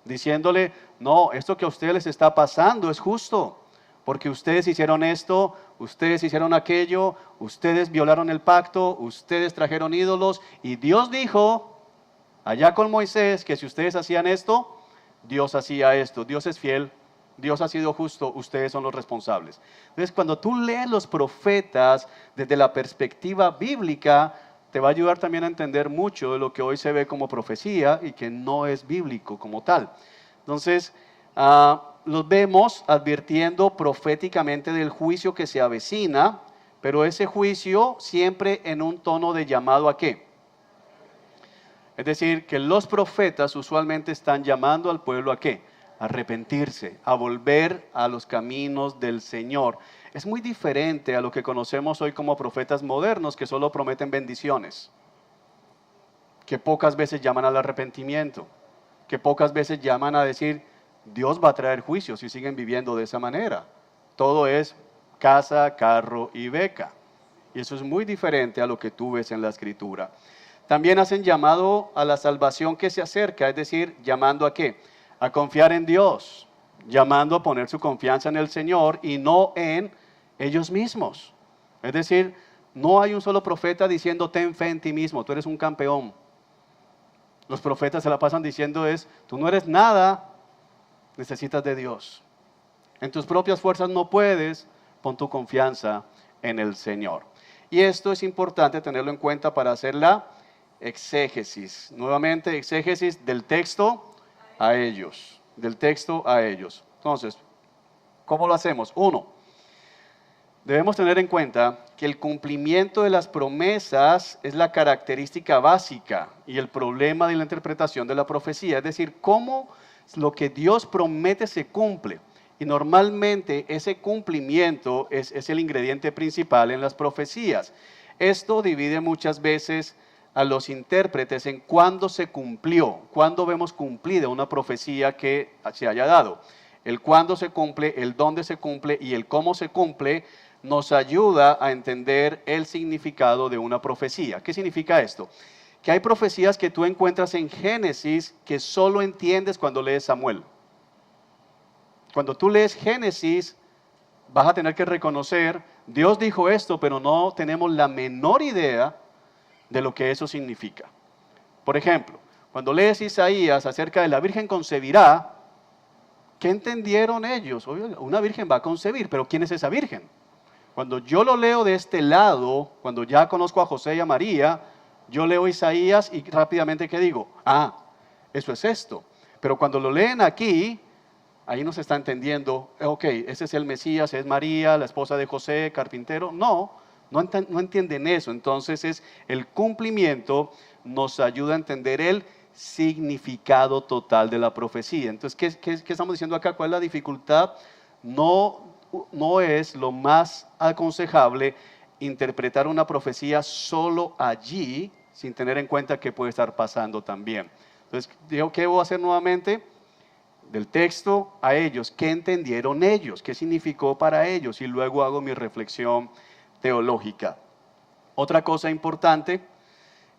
diciéndole, no, esto que a ustedes les está pasando es justo, porque ustedes hicieron esto, ustedes hicieron aquello, ustedes violaron el pacto, ustedes trajeron ídolos, y Dios dijo allá con Moisés que si ustedes hacían esto, Dios hacía esto. Dios es fiel, Dios ha sido justo, ustedes son los responsables. Entonces, cuando tú lees los profetas desde la perspectiva bíblica, te va a ayudar también a entender mucho de lo que hoy se ve como profecía y que no es bíblico como tal. Entonces, los vemos advirtiendo proféticamente del juicio que se avecina, pero ese juicio siempre en un tono de llamado ¿a qué? Es decir, que los profetas usualmente están llamando al pueblo ¿a qué? A arrepentirse, a volver a los caminos del Señor. Es muy diferente a lo que conocemos hoy como profetas modernos que solo prometen bendiciones, que pocas veces llaman al arrepentimiento, que pocas veces llaman a decir, Dios va a traer juicio si siguen viviendo de esa manera. Todo es casa, carro y beca. Y eso es muy diferente a lo que tú ves en la Escritura. También hacen llamado a la salvación que se acerca, es decir, llamando ¿a qué? A confiar en Dios, llamando a poner su confianza en el Señor y no en ellos mismos. Es decir, no hay un solo profeta diciendo ten fe en ti mismo, tú eres un campeón. Los profetas se la pasan diciendo tú no eres nada, necesitas de Dios. En tus propias fuerzas no puedes, pon tu confianza en el Señor. Y esto es importante tenerlo en cuenta para hacer la exégesis. Nuevamente, exégesis del texto a ellos. Del texto a ellos. Entonces, ¿cómo lo hacemos? Uno, debemos tener en cuenta que el cumplimiento de las promesas es la característica básica y el problema de la interpretación de la profecía. Es decir, cómo lo que Dios promete se cumple. Y normalmente ese cumplimiento es el ingrediente principal en las profecías. Esto divide muchas veces a los intérpretes en cuándo se cumplió, cuándo vemos cumplida una profecía que se haya dado. El cuándo se cumple, el dónde se cumple y el cómo se cumple nos ayuda a entender el significado de una profecía. ¿Qué significa esto? Que hay profecías que tú encuentras en Génesis que solo entiendes cuando lees Samuel. Cuando tú lees Génesis, vas a tener que reconocer, Dios dijo esto, pero no tenemos la menor idea de lo que eso significa. Por ejemplo, cuando lees Isaías acerca de la Virgen concebirá, ¿qué entendieron ellos? Oye, una virgen va a concebir, pero ¿quién es esa virgen? Cuando yo lo leo de este lado, cuando ya conozco a José y a María, yo leo Isaías y rápidamente ¿qué digo? Eso es esto. Pero cuando lo leen aquí, ahí no se está entendiendo, ok, ese es el Mesías, es María, la esposa de José, carpintero. No entienden eso. Entonces el cumplimiento nos ayuda a entender el significado total de la profecía. Entonces, ¿qué estamos diciendo acá? ¿Cuál es la dificultad? No es lo más aconsejable interpretar una profecía solo allí, sin tener en cuenta qué puede estar pasando también. Entonces, ¿qué voy a hacer nuevamente? Del texto a ellos, ¿qué entendieron ellos? ¿Qué significó para ellos? Y luego hago mi reflexión teológica. Otra cosa importante,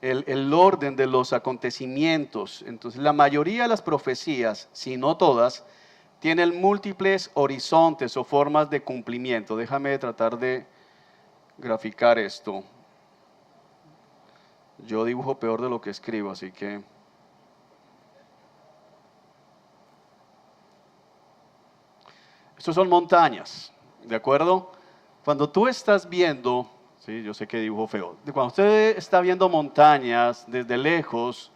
el orden de los acontecimientos. Entonces, la mayoría de las profecías, si no todas, tienen múltiples horizontes o formas de cumplimiento. Déjame tratar de graficar esto. Yo dibujo peor de lo que escribo, así que... Estos son montañas, ¿de acuerdo? Cuando tú estás viendo, Sí, yo sé que dibujo feo. Cuando usted está viendo montañas desde lejos,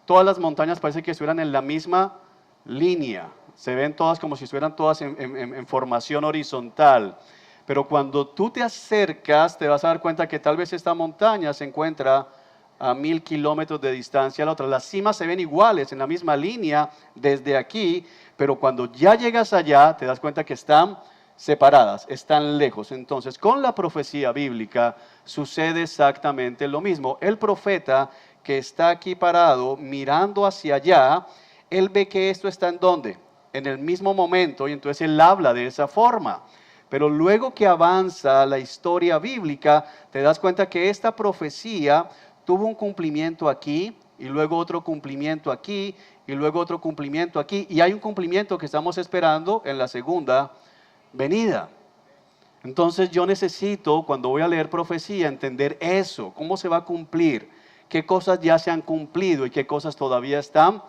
todas las montañas parece que estuvieran en la misma línea. Se ven todas como si estuvieran todas en formación horizontal. Pero cuando tú te acercas, te vas a dar cuenta que tal vez esta montaña se encuentra a 1000 kilómetros de distancia a la otra. Las cimas se ven iguales, en la misma línea desde aquí, pero cuando ya llegas allá, te das cuenta que están separadas, están lejos. Entonces, con la profecía bíblica sucede exactamente lo mismo. El profeta que está aquí parado, mirando hacia allá, él ve que esto está en ¿dónde? En el mismo momento, y entonces él habla de esa forma. Pero luego que avanza la historia bíblica, te das cuenta que esta profecía tuvo un cumplimiento aquí, y luego otro cumplimiento aquí, y luego otro cumplimiento aquí, y hay un cumplimiento que estamos esperando en la segunda venida. Entonces yo necesito, cuando voy a leer profecía, entender eso, cómo se va a cumplir, qué cosas ya se han cumplido y qué cosas todavía están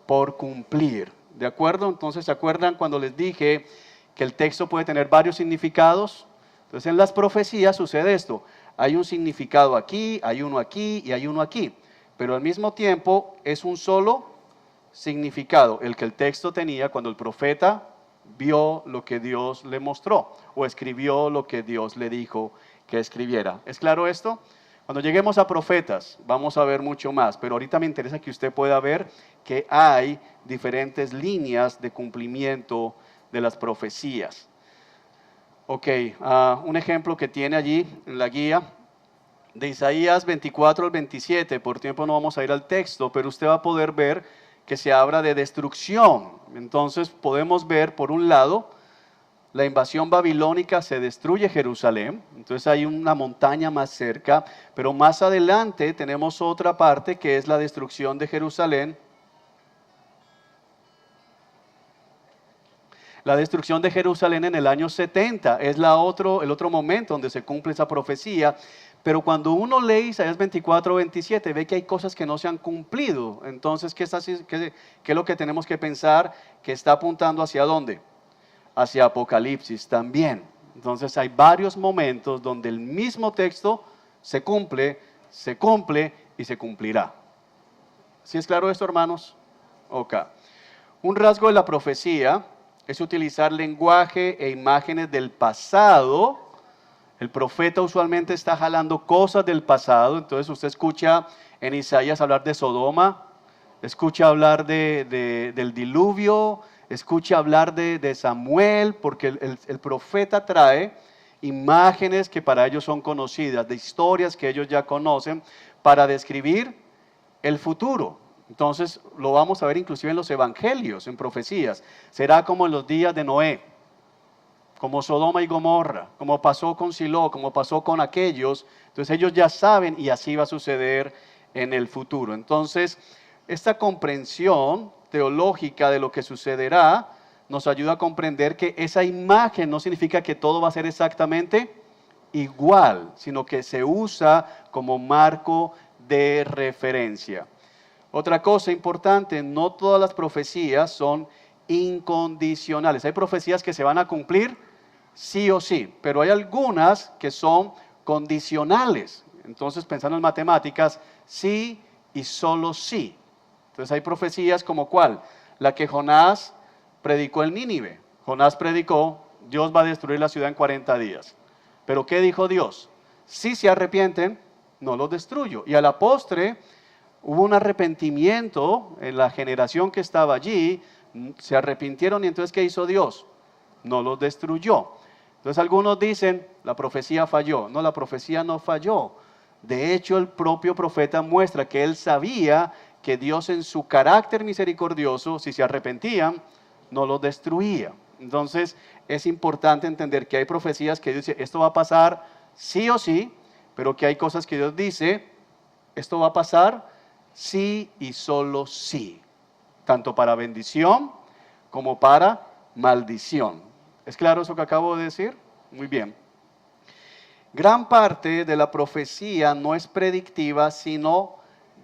por cumplir. ¿De acuerdo? Entonces, ¿se acuerdan cuando les dije que el texto puede tener varios significados? Entonces, en las profecías sucede esto. Hay un significado aquí, hay uno aquí y hay uno aquí. Pero al mismo tiempo es un solo significado, el que el texto tenía cuando el profeta vio lo que Dios le mostró o escribió lo que Dios le dijo que escribiera. ¿Es claro esto? Cuando lleguemos a profetas vamos a ver mucho más, pero ahorita me interesa que usted pueda ver que hay diferentes líneas de cumplimiento de las profecías. Ok, un ejemplo que tiene allí en la guía de Isaías 24 al 27, por tiempo no vamos a ir al texto, pero usted va a poder ver que se habla de destrucción. Entonces podemos ver, por un lado, la invasión babilónica, se destruye Jerusalén, entonces hay una montaña más cerca, pero más adelante tenemos otra parte que es la destrucción de Jerusalén. La destrucción de Jerusalén en el año 70 es el otro momento donde se cumple esa profecía. Pero cuando uno lee Isaías 24, 27, ve que hay cosas que no se han cumplido. Entonces, ¿qué es lo que tenemos que pensar? Que está apuntando hacia dónde? Hacia Apocalipsis también. Entonces, hay varios momentos donde el mismo texto se cumple y se cumplirá. ¿Sí es claro esto, hermanos? Ok. Un rasgo de la profecía es utilizar lenguaje e imágenes del pasado. El profeta usualmente está jalando cosas del pasado, entonces usted escucha en Isaías hablar de Sodoma, escucha hablar del diluvio, escucha hablar de Samuel, porque el profeta trae imágenes que para ellos son conocidas, de historias que ellos ya conocen, para describir el futuro. Entonces lo vamos a ver inclusive en los evangelios, en profecías. Será como en los días de Noé, como Sodoma y Gomorra, como pasó con Silo, como pasó con aquellos. Entonces ellos ya saben y así va a suceder en el futuro. Entonces, esta comprensión teológica de lo que sucederá nos ayuda a comprender que esa imagen no significa que todo va a ser exactamente igual, sino que se usa como marco de referencia. Otra cosa importante, no todas las profecías son incondicionales. Hay profecías que se van a cumplir sí o sí, pero hay algunas que son condicionales. Entonces, pensando en matemáticas, sí y solo sí. Entonces hay profecías como ¿cuál? La que Jonás predicó en Nínive. Jonás predicó, Dios va a destruir la ciudad en 40 días. Pero ¿qué dijo Dios? Si se arrepienten, no los destruyo. Y a la postre hubo un arrepentimiento en la generación que estaba allí, se arrepintieron y entonces ¿qué hizo Dios? No los destruyó. Entonces algunos dicen, la profecía falló. No, la profecía no falló. De hecho, el propio profeta muestra que él sabía que Dios en su carácter misericordioso, si se arrepentían, no los destruía. Entonces es importante entender que hay profecías que Dios dice, esto va a pasar sí o sí, pero que hay cosas que Dios dice, esto va a pasar sí y solo sí, tanto para bendición como para maldición. ¿Es claro eso que acabo de decir? Muy bien. Gran parte de la profecía no es predictiva, sino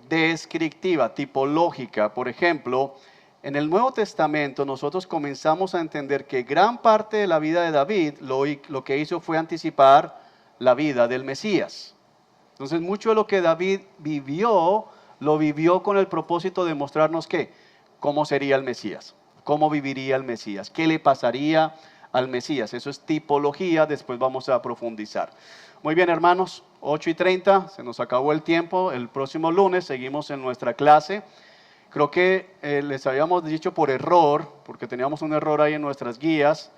descriptiva, tipológica. Por ejemplo, en el Nuevo Testamento nosotros comenzamos a entender que gran parte de la vida de David lo que hizo fue anticipar la vida del Mesías. Entonces, mucho de lo que David vivió, lo vivió con el propósito de mostrarnos qué, cómo sería el Mesías, cómo viviría el Mesías, qué le pasaría al Mesías. Eso es tipología, después vamos a profundizar. Muy bien, hermanos, 8:30, se nos acabó el tiempo. El próximo lunes seguimos en nuestra clase. Creo que les habíamos dicho por error, porque teníamos un error ahí en nuestras guías,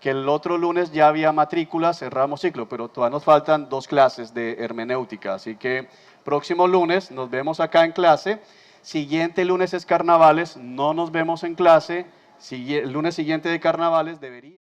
que el otro lunes ya había matrículas, cerramos ciclo, pero todavía nos faltan 2 clases de hermenéutica. Así que próximo lunes nos vemos acá en clase. Siguiente lunes es carnavales, no nos vemos en clase. El lunes siguiente de carnavales debería...